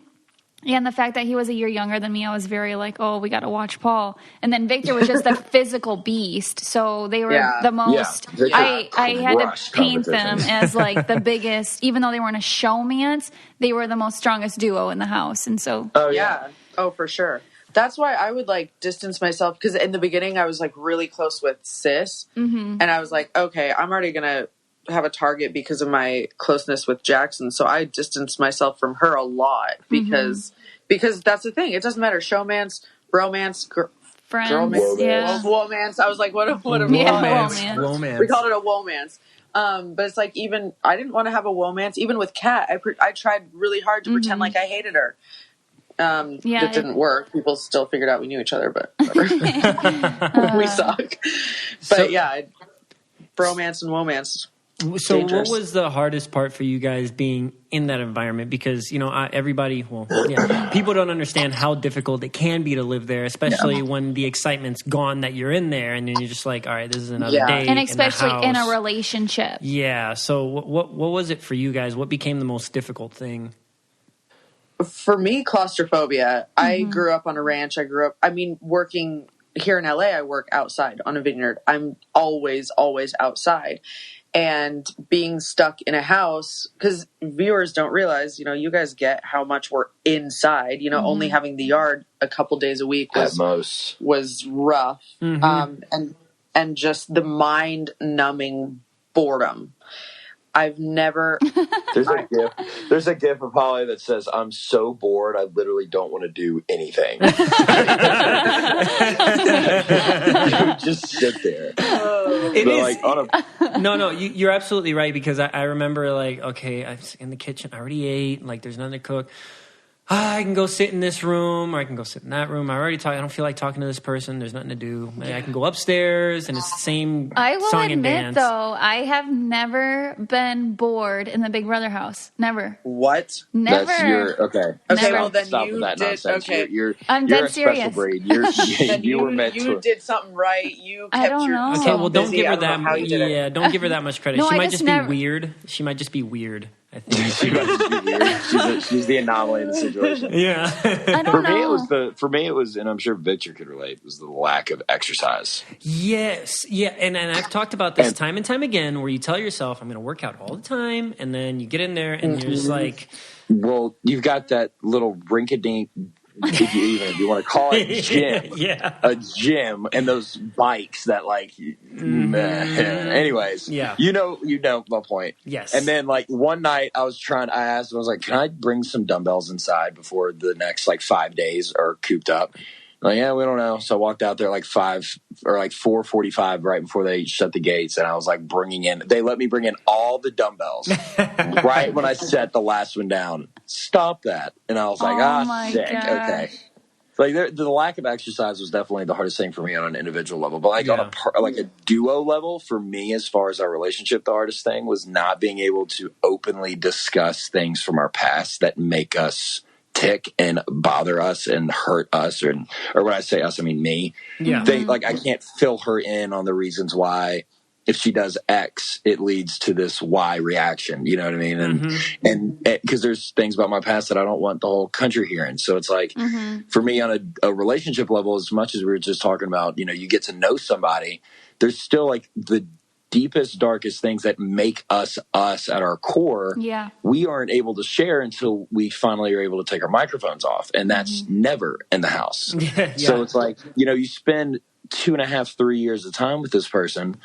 And the fact that he was a year younger than me, I was very like, oh, we got to watch Paul. And then Victor was just a physical beast. So they were the most, I had to paint them as like the biggest, even though they weren't a showmance, they were the most strongest duo in the house. And so. Oh, yeah. Oh, for sure. That's why I would like distance myself, because in the beginning I was like really close with Sis. And I was like, okay, I'm already going to have a target because of my closeness with Jackson. So I distanced myself from her a lot because that's the thing. It doesn't matter. Showmance, bromance, Friends, womance. I was like, what a womance. We called it a womance. But it's like, even I didn't want to have a womance. Even with Kat, I tried really hard to pretend like I hated her. It didn't work. People still figured out we knew each other, but whatever. We suck. But bromance and womance. So dangerous. What was the hardest part for you guys being in that environment? Because, people don't understand how difficult it can be to live there, especially when the excitement's gone that you're in there, and then you're just like, all right, this is another day. And especially in a house. relationship. Yeah. So what was it for you guys? What became the most difficult thing? For me, claustrophobia. I grew up on a ranch. Working here in LA, I work outside on a vineyard. I'm always outside. And being stuck in a house, because viewers don't realize, you guys get how much we're inside. Only having the yard a couple days a week was rough. And just the mind-numbing boredom. I've never. There's a gif of Holly that says, "I'm so bored, I literally don't want to do anything." You just sit there. It is. No, you're absolutely right, because I remember like, okay, I'm in the kitchen, I already ate, like there's nothing to cook. I can go sit in this room, or I can go sit in that room. I don't feel like talking to this person. There's nothing to do. I can go upstairs, and it's the same I will song and admit, dance. though, I have never been bored in the Big Brother house. Never. What? Never. Okay, Never. well then Stop you with that did. nonsense. Okay, I'm you're dead a special serious. breed. You were meant to. You did something right. You I kept don't your. know. Okay, well, don't busy. give her I don't that. know how you did it. Yeah, don't give her that much credit. No, She I might just just never- be weird. She might just be weird, I think. She must be weird. She's the anomaly in the situation. Yeah. I don't know. For me it was, and I'm sure Victor could relate, was the lack of exercise. Yes. Yeah. And I've talked about this time and time again, where you tell yourself, I'm going to work out all the time. And then you get in there and you're just like, well, you've got that little rink-a-dink, if you want to call it gym. A gym, and those bikes that anyways. Yeah. You know my point. Yes. And then one night I asked, I was like, can I bring some dumbbells inside before the next 5 days are cooped up? Like, yeah, we don't know. So I walked out there 4:45 right before they shut the gates, and I was they let me bring in all the dumbbells right when I set the last one down. Stop that. And I was like, sick. gosh. Okay. The lack of exercise was definitely the hardest thing for me on an individual level. But on a duo level, for me, as far as our relationship, the hardest thing was not being able to openly discuss things from our past that make us tick and bother us and hurt us, or when I say us, I mean me. Yeah. I can't fill her in on the reasons why, if she does X, it leads to this Y reaction. You know what I mean? And because there's things about my past that I don't want the whole country hearing. So it's for me on a relationship level, as much as we were just talking about, you get to know somebody, there's still the deepest, darkest things that make us us at our core, we aren't able to share until we finally are able to take our microphones off. And that's never in the house. So it's like, you know, you spend 2.5, 3 years of time with this person,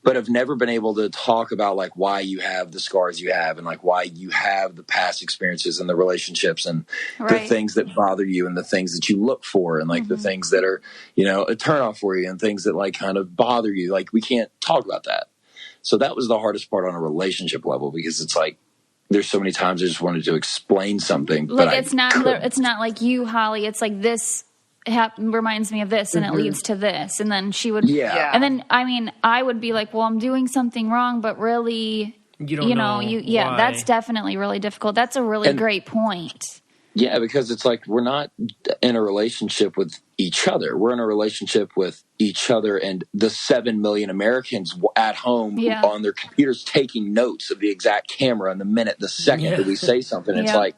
but have never been able to talk about like why you have the scars you have and like why you have the past experiences and the relationships and the things that bother you and the things that you look for and like the things that are, you know, a turnoff for you and things that like kind of bother you. Like we can't talk about that. So that was the hardest part on a relationship level, because it's like there's so many times I just wanted to explain something. Like but it's not like you, Holly. It's like this reminds me of this and it leads to this, and then she would and then I mean I would be like, well, I'm doing something wrong, but really you don't know why. That's definitely really difficult. That's a really great point. Yeah, because it's like we're not in a relationship with each other. We're in a relationship with each other and the 7 million Americans at home on their computers taking notes of the exact camera and the minute, the second that we say something. It's like,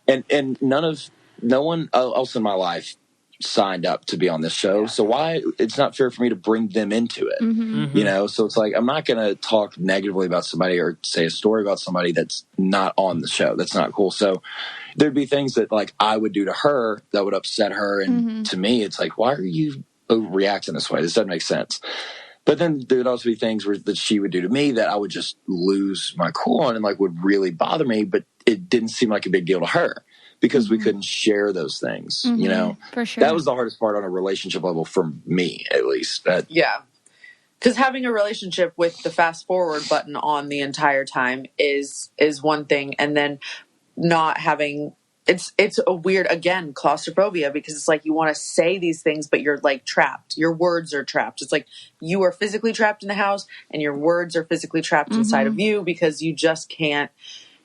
and no one else in my life signed up to be on this show. So why, it's not fair for me to bring them into it, you know? So it's like, I'm not going to talk negatively about somebody or say a story about somebody that's not on the show. That's not cool. So there'd be things that like I would do to her that would upset her. And to me, it's like, why are you reacting this way? This doesn't make sense. But then there'd also be things that she would do to me that I would just lose my cool on and like would really bother me, but it didn't seem like a big deal to her, because we couldn't share those things, you know? For sure. That was the hardest part on a relationship level for me, at least. Because having a relationship with the fast forward button on the entire time is one thing. And then not having, it's a weird, again, claustrophobia, because it's like you want to say these things, but you're like trapped. Your words are trapped. It's like you are physically trapped in the house and your words are physically trapped inside of you, because you just can't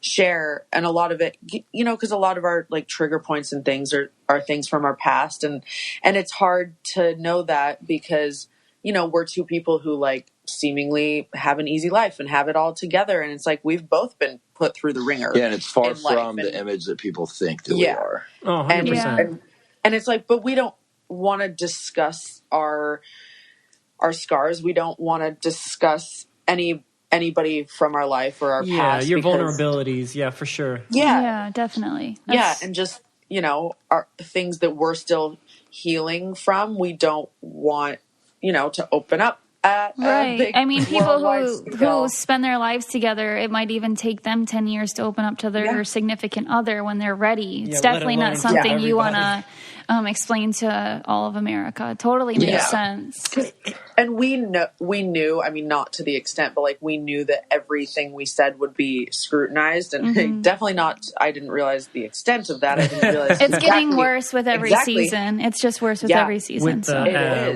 share. And a lot of it, you know, because a lot of our like trigger points and things are things from our past, and it's hard to know that, because you know we're two people who like seemingly have an easy life and have it all together, and it's like we've both been put through the ringer. And it's far from the image that people think that we are. Oh, 100%. And it's like, but we don't want to discuss our scars. We don't want to discuss anybody from our life or our past. Your vulnerabilities. Yeah, for sure. Yeah, definitely. And just, you know, our things that we're still healing from, we don't want, you know, to open up at a big, I mean, people who spend their lives together, it might even take them 10 years to open up to their significant other when they're ready. It's definitely not something you want to explain to all of America. Totally makes sense. And we knew, I mean, not to the extent, but like we knew that everything we said would be scrutinized, and definitely not, I didn't realize the extent of that. I didn't realize it's getting worse with every season. It's just worse with every season.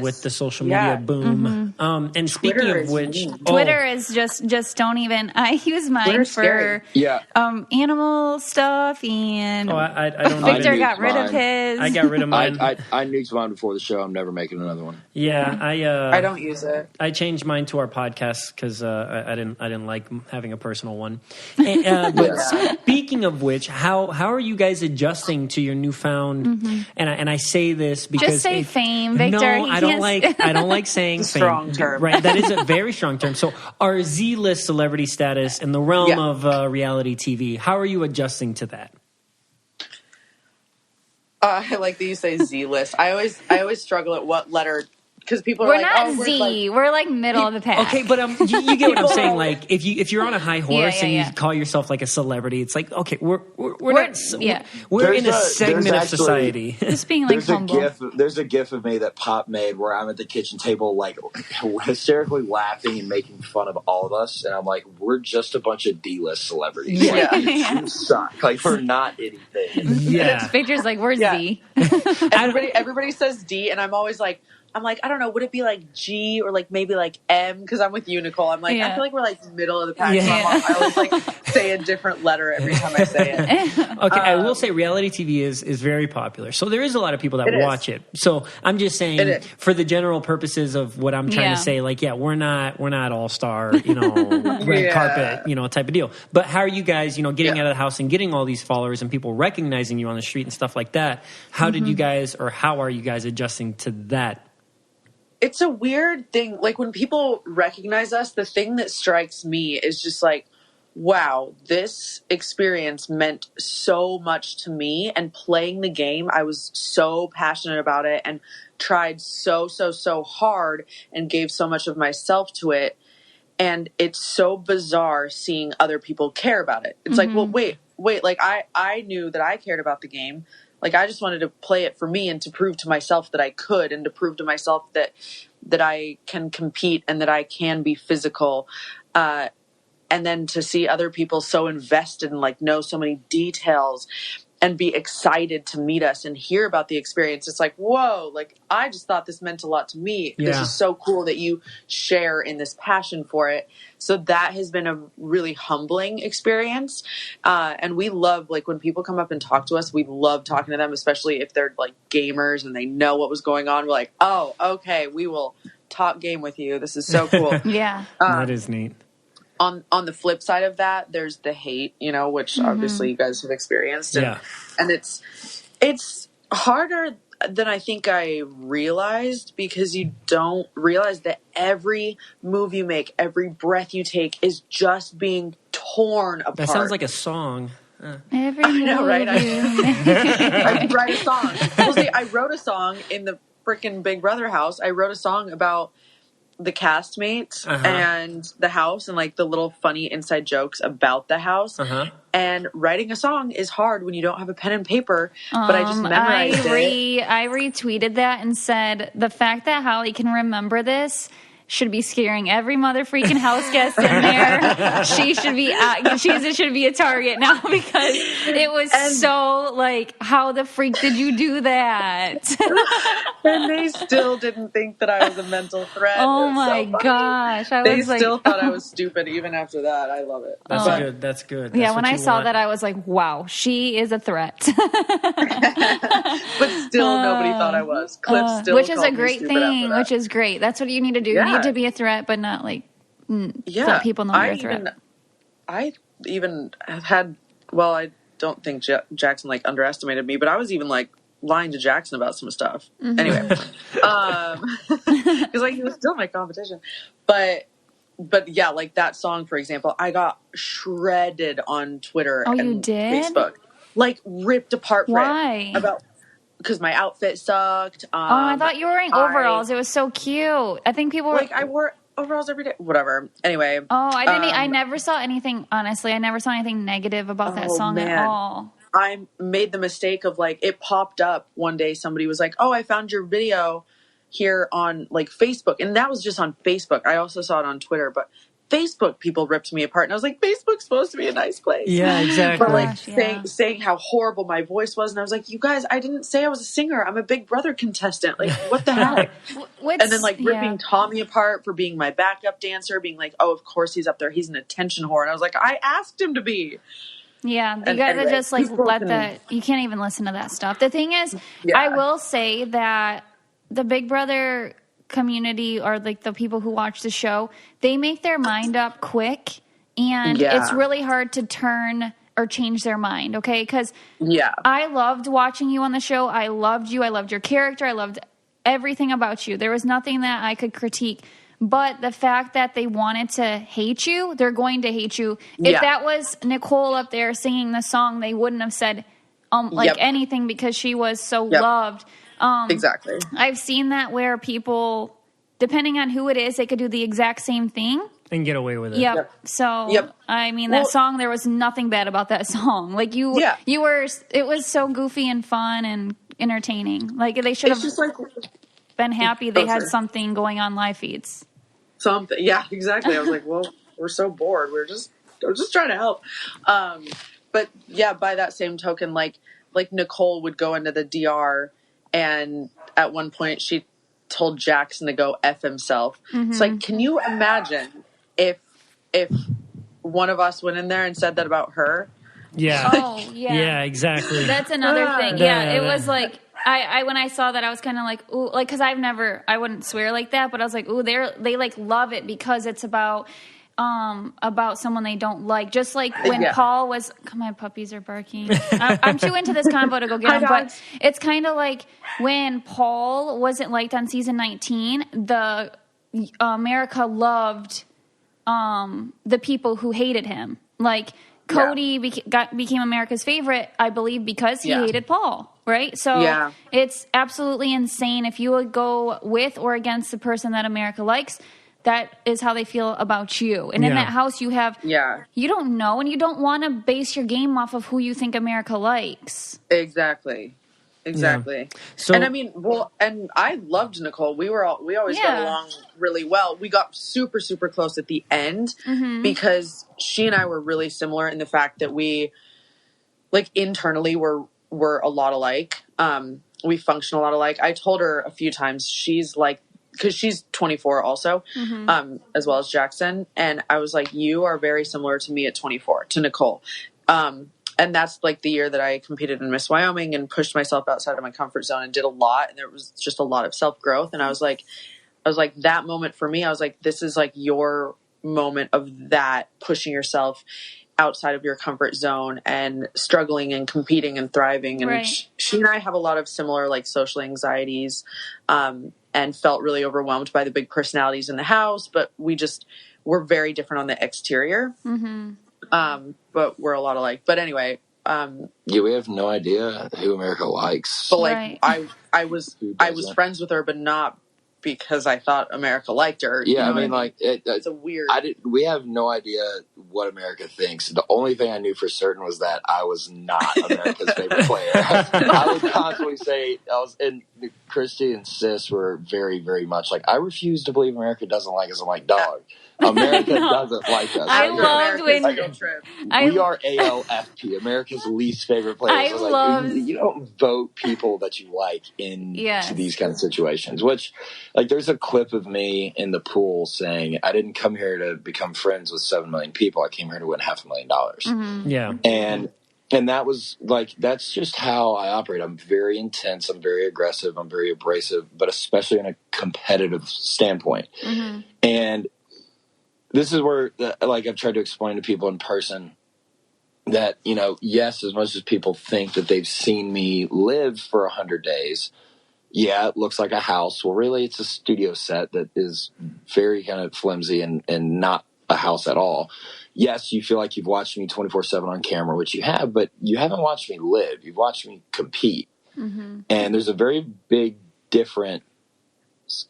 With the social media boom. And speaking Twitter of which, Twitter is just don't even. I use mine Twitter's for animal stuff, and I don't. Victor got rid of his. I got rid of mine. I nuked mine before the show. I'm never making another one. Yeah, I don't use it. I changed mine to our podcast because I didn't like having a personal one. And, but speaking of which, how are you guys adjusting to your newfound? And I say this because just say fame, Victor. No, I don't like saying fame. Strong term, right? That is a very strong term. So our Z-list celebrity status in the realm of reality TV, how are you adjusting to that? I like that you say Z-list. I always struggle at what letter, because people are we're like, not Z. We're like middle of the pack. Okay, but you get what I'm saying. Like if you're on a high horse and you call yourself like a celebrity, it's like, okay, we're in a segment of society. Just being like humble. There's a gif of me that Pop made where I'm at the kitchen table like hysterically laughing and making fun of all of us, and I'm like, we're just a bunch of D-list celebrities. You suck. Like we're not anything. Yeah. Victor's like, we're Z. Everybody says D, and I'm always like, I don't know, would it be like G or like maybe like M? Because I'm with you, Nicole. I'm like, I feel like we're like middle of the pack. So I always like say a different letter every time I say it. Okay, I will say reality TV is very popular. So there is a lot of people that watch it. So I'm just saying for the general purposes of what I'm trying to say, like, we're not all-star, red carpet, type of deal. But how are you guys, getting out of the house and getting all these followers and people recognizing you on the street and stuff like that? How did you guys, or how are you guys adjusting to that? it's a weird thing. Like when people recognize us, the thing that strikes me is just like, wow, this experience meant so much to me. And playing the game, I was so passionate about it and tried so hard and gave so much of myself to it. And it's so bizarre seeing other people care about it. It's like, well, wait, like I knew that I cared about the game. Like I just wanted to play it for me and to prove to myself that I could, and to prove to myself that I can compete and that I can be physical. And then to see other people so invested and like know so many details and be excited to meet us and hear about the experience. It's like, whoa, like I just thought this meant a lot to me. Yeah. This is so cool that you share in this passion for it. So that has been a really humbling experience. And we love, like when people come up and talk to us, we love talking to them, especially if they're like gamers and they know what was going on. We're like, oh, okay, we will talk game with you. This is so cool. Yeah. That is neat. On the flip side of that, there's the hate, which obviously you guys have experienced. And it's harder than I think I realized, because you don't realize that every move you make, every breath you take is just being torn apart. That sounds like a song. Every I know, right? I could write a song. Well, see, I wrote a song in the freaking Big Brother house. I wrote a song about the castmates and the house and like the little funny inside jokes about the house. And writing a song is hard when you don't have a pen and paper, but I just memorized it. I retweeted that and said, the fact that Holly can remember this should be scaring every mother freaking house guest in there. She should be a target now, because it was so like, how the freak did you do that? And they still didn't think that I was a mental threat. Oh my gosh. They still thought I was stupid even after that. I love it. That's good. Yeah, when I saw that, I was like, wow, she is a threat. But still nobody thought I was. Cliff still which is a called me great stupid thing, which is great. That's what you need to do. You need to be a threat, but not like let people know you're a threat. I even had, well, I don't think Jackson like underestimated me, but I was even like lying to Jackson about some stuff. Anyway, because like he was still my competition. But yeah, like that song, for example, I got shredded on Twitter and Facebook, like ripped apart. Why? Because my outfit sucked. I thought you were wearing overalls. It was so cute. I think people were like, I wore overalls every day. Whatever. Anyway. Oh, I didn't. I never saw anything. Honestly, I never saw anything negative about that song at all. I made the mistake of like, it popped up one day. Somebody was like, "Oh, I found your video here on like Facebook," and that was just on Facebook. I also saw it on Twitter, but Facebook people ripped me apart, and I was like, Facebook's supposed to be a nice place. Yeah, exactly. But like saying how horrible my voice was, and I was like, you guys, I didn't say I was a singer. I'm a Big Brother contestant. Like, what the heck? And then like ripping Tommy apart for being my backup dancer, being like, oh, of course he's up there. He's an attention whore. And I was like, I asked him to be. Yeah, you gotta just like let that. You can't even listen to that stuff. The thing is, I will say that the Big Brother community, or like the people who watch the show, they make their mind up quick, and it's really hard to turn or change their mind. Okay, because I loved watching you on the show. I loved you. I loved your character. I loved everything about you. There was nothing that I could critique. But the fact that they wanted to hate you, they're going to hate you. If that was Nicole up there singing the song, they wouldn't have said anything, because she was so loved. Exactly. I've seen that where people, depending on who it is, they could do the exact same thing and get away with it. Yep. So, I mean, that song, there was nothing bad about that song. Like you were, it was so goofy and fun and entertaining. Like they should have been happy they had something going on live feeds. Something. Yeah, exactly. I was like, well, we're so bored. We're just trying to help. But yeah, by that same token, like Nicole would go into the DR, and at one point she told Jackson to go F himself. It's like, can you imagine if one of us went in there and said that about her? Yeah. Oh, yeah. Yeah, exactly. That's another thing. Yeah, it was like, I when I saw that, I was kind of like, ooh, like, because I wouldn't swear like that, but I was like, ooh, they like love it because it's about about someone they don't like. Just like when Paul was, my puppies are barking. I'm too into this combo to go get them, but it's kind of like when Paul wasn't liked on season 19, the America loved the people who hated him. Like Cody became America's favorite, I believe, because he hated Paul. Right? So it's absolutely insane. If you would go with or against the person that America likes, that is how they feel about you. And in that house, you have, you don't know, and you don't want to base your game off of who you think America likes. Exactly. Yeah. So, and I mean, and I loved Nicole. We always got along really well. We got super, super close at the end because she and I were really similar in the fact that we, like, internally were a lot alike. We function a lot alike. I told her a few times, she's like, because she's 24 also, as well as Jackson. And I was like, you are very similar to me at 24, to Nicole. And that's like the year that I competed in Miss Wyoming and pushed myself outside of my comfort zone and did a lot. And there was just a lot of self-growth. And I was like, that moment for me, I was like, this is like your moment of that, pushing yourself outside of your comfort zone and struggling and competing and thriving. And she and I have a lot of similar, like, social anxieties, and felt really overwhelmed by the big personalities in the house, but we're very different on the exterior. But we're a lot alike. But anyway, we have no idea who America likes. But like, I was friends with her, but not because I thought America liked her. Yeah, I mean, like, it's a weird. We have no idea what America thinks. The only thing I knew for certain was that I was not America's favorite player. I would constantly say, and Christy and Sis were very, very much like, I refuse to believe America doesn't like us. I'm like, dog. America doesn't like us. I loved when we are ALFP, America's least favorite players. You don't vote people that you like into these kind of situations. Which, like, there's a clip of me in the pool saying, I didn't come here to become friends with 7 million people. I came here to win $500,000. Yeah, and that was like, that's just how I operate. I'm very intense. I'm very aggressive. I'm very abrasive, but especially in a competitive standpoint. And this is where, like, I've tried to explain to people in person that, yes, as much as people think that they've seen me live for 100 days, it looks like a house. Well, really, it's a studio set that is very kind of flimsy and not a house at all. Yes, you feel like you've watched me 24/7 on camera, which you have, but you haven't watched me live. You've watched me compete. And there's a very big difference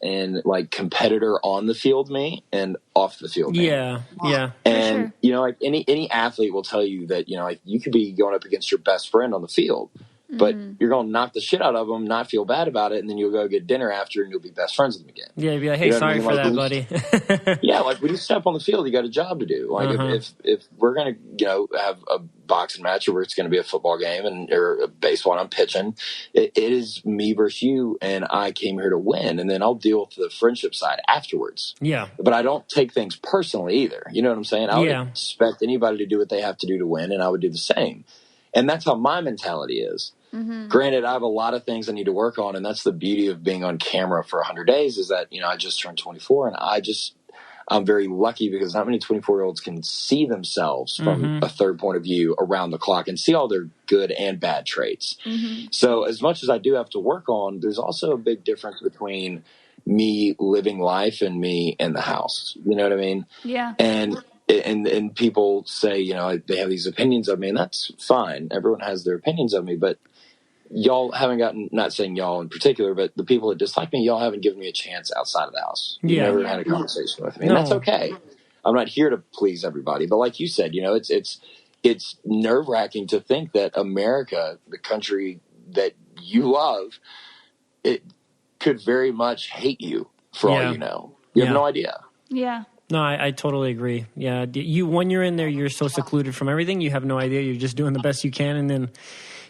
in, like, competitor on the field me and off the field me. And like any athlete will tell you that, like, you could be going up against your best friend on the field, but you're going to knock the shit out of them, not feel bad about it, and then you'll go get dinner after and you'll be best friends with them again. Yeah, you'll be like, hey, sorry for that, buddy. Like, when you step on the field, you got a job to do. Like, if we're going to, have a boxing match, or it's going to be a football game or a baseball and I'm pitching, it is me versus you, and I came here to win, and then I'll deal with the friendship side afterwards. But I don't take things personally either. You know what I'm saying? I would expect anybody to do what they have to do to win, and I would do the same. And that's how my mentality is. Granted, I have a lot of things I need to work on, and that's the beauty of being on camera for 100 days is that, I just turned 24, and I'm very lucky because not many 24-year-olds can see themselves from a third point of view around the clock and see all their good and bad traits. So as much as I do have to work on, there's also a big difference between me living life and me in the house. You know what I mean? Yeah. And people say, they have these opinions of me, and that's fine. Everyone has their opinions of me, but y'all haven't gotten, not saying y'all in particular, but the people that dislike me, y'all haven't given me a chance outside of the house. You never had a conversation with me, and that's okay. I'm not here to please everybody, but like you said, it's nerve-wracking to think that America, the country that you love, it could very much hate you for all you know. You have no idea. Yeah. No, I totally agree. Yeah, when you're in there, you're so secluded from everything. You have no idea. You're just doing the best you can, and then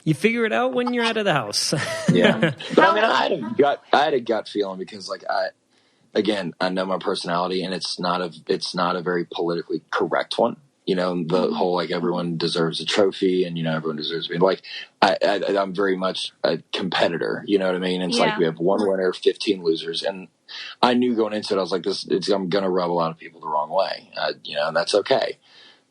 you figure it out when you're out of the house. But I mean, I had a gut feeling because, like, I know my personality, and it's not a very politically correct one. you know, the whole, like, everyone deserves a trophy and, you know, everyone deserves to be like, I'm very much a competitor, you know what I mean? It's like we have one winner, 15 losers. And I knew going into it, I was like, I'm going to rub a lot of people the wrong way, you know, and that's okay.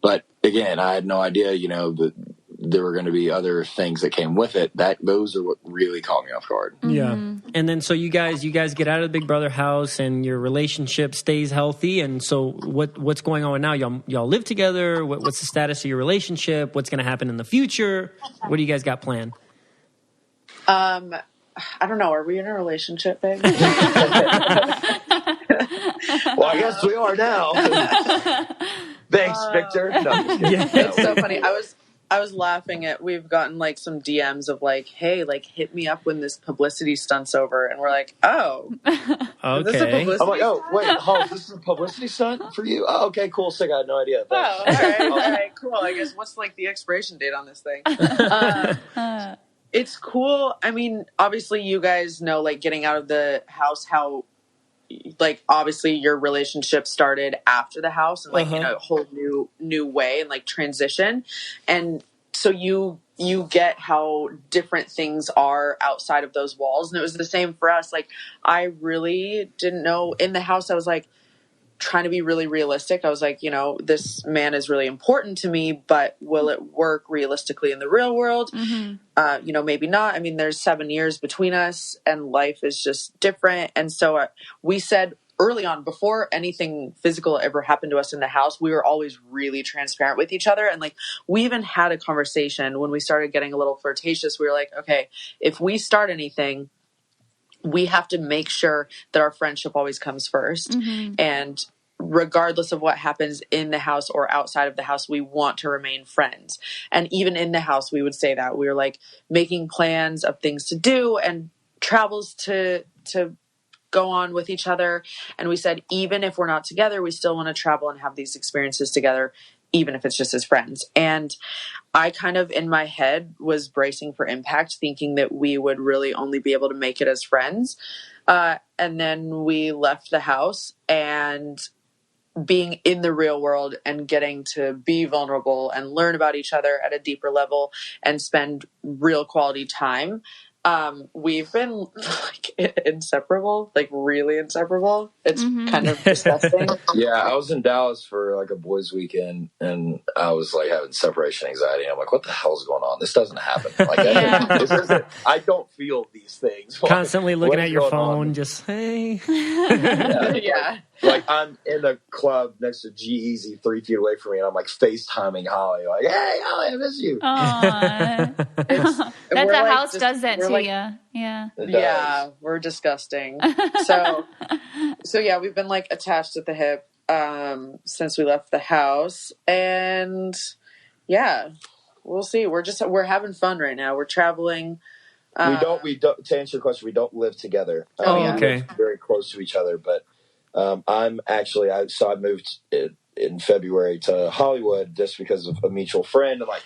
But again, I had no idea, you know, that there were going to be other things that came with it. Those are what really caught me off guard. Yeah. And then so you guys get out of the Big Brother house and your relationship stays healthy. And so what's going on now? Y'all live together? What's the status of your relationship? What's going to happen in the future? What do you guys got planned? I don't know. Are we in a relationship, babe? Well, I guess we are now. Thanks, Victor. No, I'm just kidding. It's so funny. I was laughing at, we've gotten like some DMs of like, hey, like hit me up when this publicity stunt's over. And we're like, oh, okay. Is this a publicity I'm like, oh, stunt? wait, Holly, this is a publicity stunt for you? Oh, okay, cool, sick. I had no idea. Oh, all right, cool. I guess what's like the expiration date on this thing? It's cool. I mean, obviously you guys know, like, getting out of the house, how, like, obviously your relationship started after the house and like in a whole new way and like transition. And so you get how different things are outside of those walls. And it was the same for us. Like, I really didn't know. In the house, I was like trying to be really realistic. I was like, you know, this man is really important to me, but will it work realistically in the real world? You know, maybe not. I mean, there's 7 years between us and life is just different. And so we said early on, before anything physical ever happened to us in the house, we were always really transparent with each other. And like, we even had a conversation when we started getting a little flirtatious. We were like, okay, if we start anything, we have to make sure that our friendship always comes first. And regardless of what happens in the house or outside of the house, we want to remain friends. And even in the house, we would say that we were like making plans of things to do and travels to go on with each other. And we said, even if we're not together, we still want to travel and have these experiences together, even if it's just as friends. And I kind of, in my head, was bracing for impact, thinking that we would really only be able to make it as friends. And then we left the house, and being in the real world and getting to be vulnerable and learn about each other at a deeper level and spend real quality time. We've been like inseparable, like really inseparable. It's kind of disgusting. Yeah, I was in Dallas for like a boys' weekend, and I was like having separation anxiety. I'm like, what the hell's going on? This doesn't happen. Like, I don't feel these things. Constantly looking at your phone, just, hey. Yeah. Like, I'm in the club next to G-Eazy 3 feet away from me, and I'm like FaceTiming Holly, like, hey, Holly, I miss you. That's how like, house does that to like, you. Yeah. Yeah, we're disgusting. So yeah, we've been like attached at the hip since we left the house, and yeah, we'll see. We're having fun right now. We're traveling. We don't. To answer your question, we don't live together. Okay. We live very close to each other, but I'm actually. I moved in February to Hollywood just because of a mutual friend, and like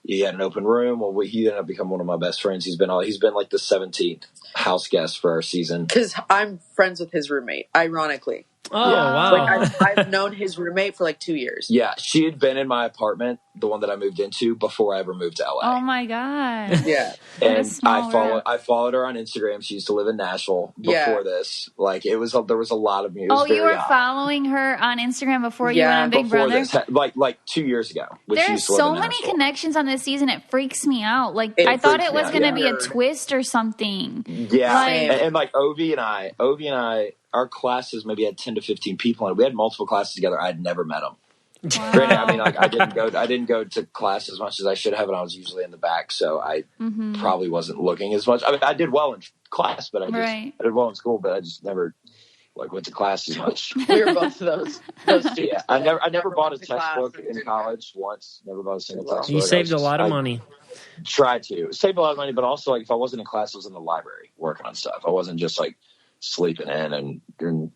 he had an open room. Well, he ended up becoming one of my best friends. He's been like the 17th house guest for our season. Because I'm friends with his roommate, ironically. Oh, yeah. Wow. Like I've known his roommate for like 2 years. Yeah, she had been in my apartment, the one that I moved into, before I ever moved to LA. Oh my god. Yeah. And I followed her on Instagram. She used to live in Nashville before this. Like there was a lot of me. Oh, you were following her on Instagram before you went on Big Brother? This, like 2 years ago. There's so many connections on this season. It freaks me out. Like I thought it was going to be a twist or something. Yeah, and like Ovi and I, our classes maybe had 10 to 15 people in it. We had multiple classes together. I had never met them. Wow. Granted, I mean, like I didn't go to class as much as I should have, and I was usually in the back, so I probably wasn't looking as much. I mean, I did well in class, but I did well in school, but I just never like went to class as much. We were both of those two. Yeah, I never bought a textbook in college once. Never bought a single textbook. You saved a lot of money. Tried to save a lot of money, but also like if I wasn't in class, I was in the library working on stuff. I wasn't just like sleeping in, and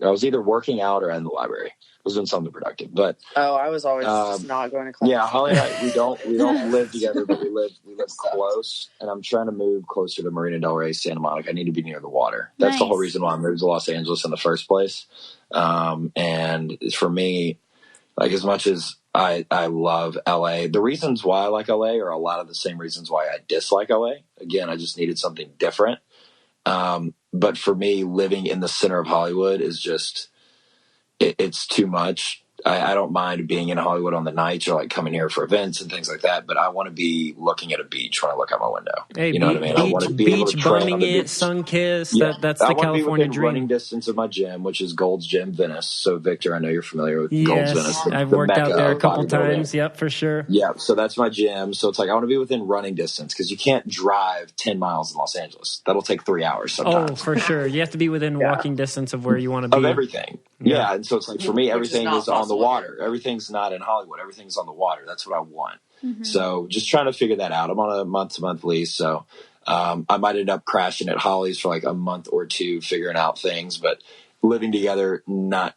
I was either working out or in the library. I was doing something productive. But I was always just not going to class. Yeah, Holly and I, we don't live together, but we live close. And I'm trying to move closer to Marina Del Rey, Santa Monica. I need to be near the water. That's the whole reason why I moved to Los Angeles in the first place. And for me, like as much as I love LA. The reasons why I like LA are a lot of the same reasons why I dislike LA. Again, I just needed something different. But for me, living in the center of Hollywood is just, it's too much. I don't mind being in Hollywood on the nights or like coming here for events and things like that, but I want to be looking at a beach when I look out my window. Hey, you know what I mean? I want to be able to bumming it, sun kiss. Yeah. That's the California I want to be within dream. Running distance of my gym, which is Gold's Gym Venice. So Victor, I know you're familiar with Yes, Gold's Venice. I've worked out there a couple times. Yep, for sure. Yeah, so that's my gym. So it's like I want to be within running distance because you can't drive 10 miles in Los Angeles. That'll take 3 hours sometimes. Oh, for sure. You have to be within walking distance of where you want to be. Of everything. Yeah, and so it's like for me, everything is on the water. Everything's not in Hollywood. Everything's on the water. That's what I want. Mm-hmm. So just trying to figure that out. I'm on a month-to-month lease, so I might end up crashing at Holly's for like a month or two, figuring out things. But living together, not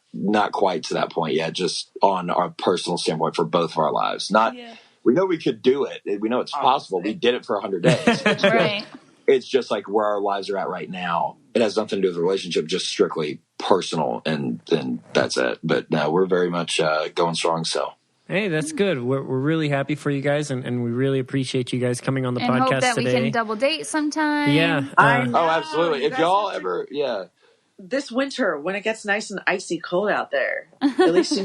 quite to that point yet. Just on our personal standpoint for both of our lives. We know we could do it. We know it's possible. We did it for 100 days. Right. It's just like where our lives are at right now. It has nothing to do with the relationship, just strictly personal, and then that's it. But no, we're very much going strong. So. Hey, that's good. We're really happy for you guys, and we really appreciate you guys coming on the podcast hope that today. we can double date sometime. Yeah. Oh, absolutely. If y'all ever, this winter when it gets nice and icy cold out there, at least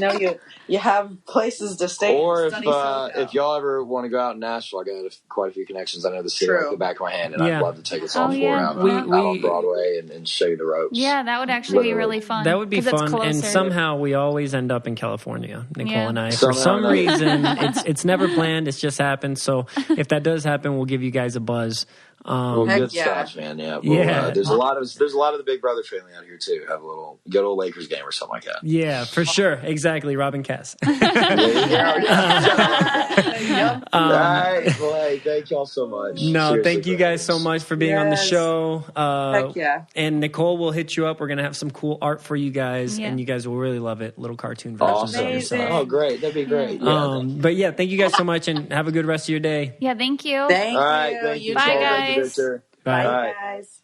you have places to stay. Or if y'all ever want to go out in Nashville, I got quite a few connections. I know the city like the back of my hand, and I'd love to take us all four out on Broadway and show you the ropes. Yeah, that would actually be really fun. That would be fun, and somehow we always end up in California, Nicole and I. For some reason, it's never planned. It's just happened. So if that does happen, we'll give you guys a buzz. Good stuff, man. Yeah, there's a lot of the Big Brother family out here too. Have a little go to a Lakers game or something like that. Yeah, for sure. Exactly, Robin Cass. All right, well, hey, thank y'all so much. No, seriously, thank you guys so much for being on the show. Heck yeah. And Nicole will hit you up. We're gonna have some cool art for you guys, and you guys will really love it. Little cartoon versions of yourself. Oh, great, that'd be great. But yeah, thank you guys so much, and have a good rest of your day. Yeah, thank you. All right, thank you. Bye, guys. Bye, guys.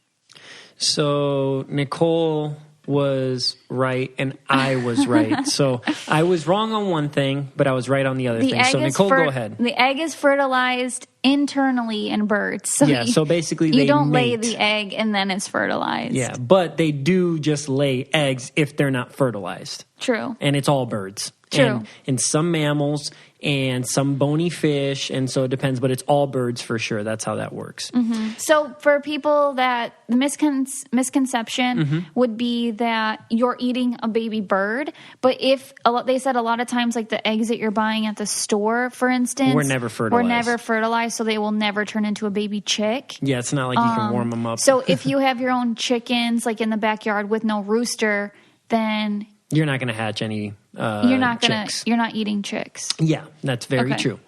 So Nicole was right and I was right. So I was wrong on one thing, but I was right on the other thing. So Nicole, go ahead. The egg is fertilized internally in birds. So so basically you don't lay the egg and then it's fertilized. Yeah, but they do just lay eggs if they're not fertilized. True. And it's all birds. True. And some mammals and some bony fish, and so it depends, but it's all birds for sure. That's how that works. Mm-hmm. So for people that the misconception would be that you're eating a baby bird, but if they said a lot of times like the eggs that you're buying at the store, for instance, were never fertilized, so they will never turn into a baby chick. Yeah, it's not like you can warm them up. So if you have your own chickens like in the backyard with no rooster, then you're not going to hatch any chicks. You're not eating chicks. Yeah, that's very true.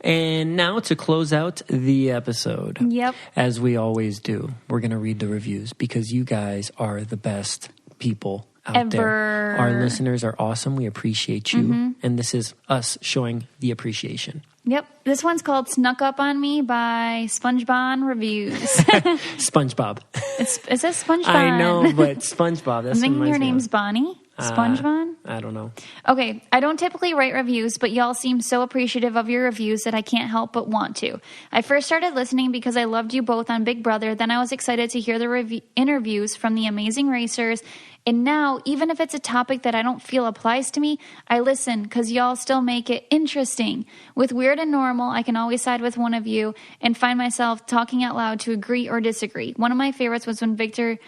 And now to close out the episode. Yep. As we always do, we're going to read the reviews because you guys are the best people out there. Our listeners are awesome. We appreciate you. And this is us showing the appreciation. Yep. This one's called Snuck Up on Me by SpongeBob Reviews. SpongeBob. It says SpongeBob. I know, but SpongeBob. That's I'm thinking your name's Bonnie. SpongeBob? I don't know. Okay, I don't typically write reviews, but y'all seem so appreciative of your reviews that I can't help but want to. I first started listening because I loved you both on Big Brother. Then I was excited to hear the interviews from the amazing racers. And now, even if it's a topic that I don't feel applies to me, I listen because y'all still make it interesting. With Weird and Normal, I can always side with one of you and find myself talking out loud to agree or disagree. One of my favorites was when Victor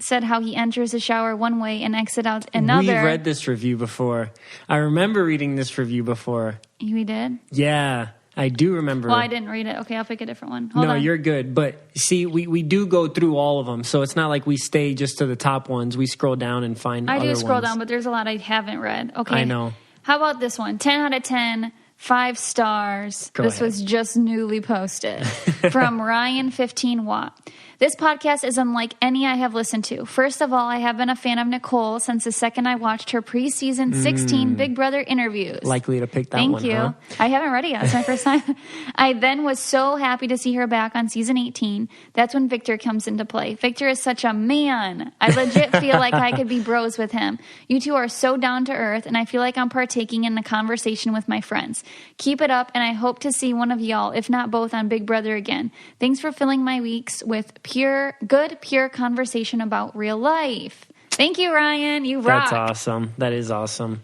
said how he enters the shower one way and exits out another. We read this review before. I remember reading this review before. We did? Yeah, I do remember. Well, I didn't read it. Okay, I'll pick a different one. Hold on. You're good. But see, we do go through all of them. So it's not like we stay just to the top ones. We scroll down and find other ones. I do scroll down, but there's a lot I haven't read. Okay. I know. How about this one? 10 out of 10. 5 stars. Go ahead. Was just newly posted from Ryan 15 Watt. This podcast is unlike any I have listened to. First of all, I have been a fan of Nicole since the second I watched her preseason 16 Big Brother interviews. Likely to pick that Thank one, you. huh? I haven't read it yet. It's my first time. I then was so happy to see her back on season 18. That's when Victor comes into play. Victor is such a man. I legit feel like I could be bros with him. You two are so down to earth, and I feel like I'm partaking in the conversation with my friends. Keep it up, and I hope to see one of y'all, if not both, on Big Brother again. Thanks for filling my weeks with pure conversation about real life. Thank you, Ryan. You rock. That's awesome. That is awesome.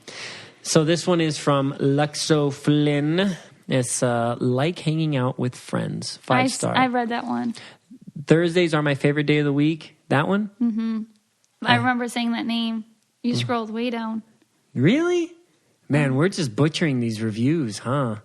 So this one is from Luxo Flynn. It's like hanging out with friends. 5-star. I read that one. Thursdays are my favorite day of the week. That one? Mm-hmm. I remember saying that name. You scrolled way down. Really? Man, we're just butchering these reviews, huh?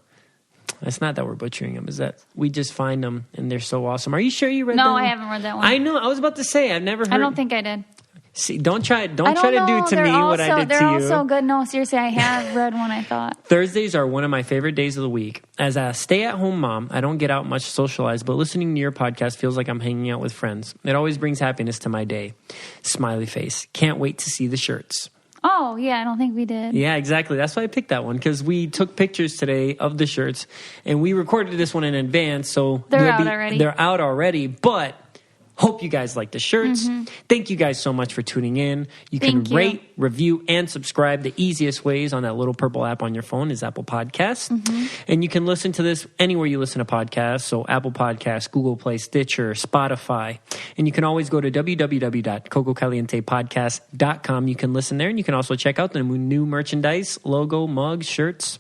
It's not that we're butchering them. Is that we just find them and they're so awesome. Are you sure you read that one? No, I haven't read that one. I know. I was about to say, I've never heard. I don't think I did. See, don't try to do to They're me all what I did to you. They're all so good. No, seriously, I have read one, I thought. Thursdays are one of my favorite days of the week. As a stay-at-home mom, I don't get out much to socialize, but listening to your podcast feels like I'm hanging out with friends. It always brings happiness to my day. Smiley face. Can't wait to see the shirts. Oh, yeah, I don't think we did. Yeah, exactly. That's why I picked that one, because we took pictures today of the shirts, and we recorded this one in advance, so they're out already, but hope you guys like the shirts. Mm-hmm. Thank you guys so much for tuning in. You can rate, review, and subscribe. The easiest ways on that little purple app on your phone is Apple Podcasts. Mm-hmm. And you can listen to this anywhere you listen to podcasts. So Apple Podcasts, Google Play, Stitcher, Spotify. And you can always go to www.cococalientepodcast.com. You can listen there, and you can also check out the new merchandise, logo, mugs, shirts.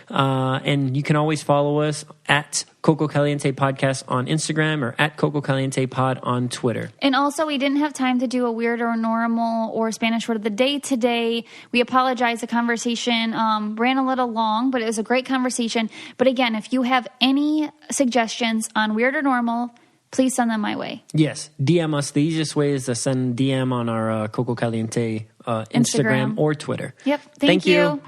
And you can always follow us at Coco Caliente Podcast on Instagram or at Coco Caliente Pod on Twitter. And also, we didn't have time to do a weird or normal or Spanish word of the day today. We apologize. The conversation ran a little long, but it was a great conversation. But again, if you have any suggestions on weird or normal, please send them my way. Yes. DM us. The easiest way is to send DM on our Coco Caliente Instagram or Twitter. Yep. Thank you.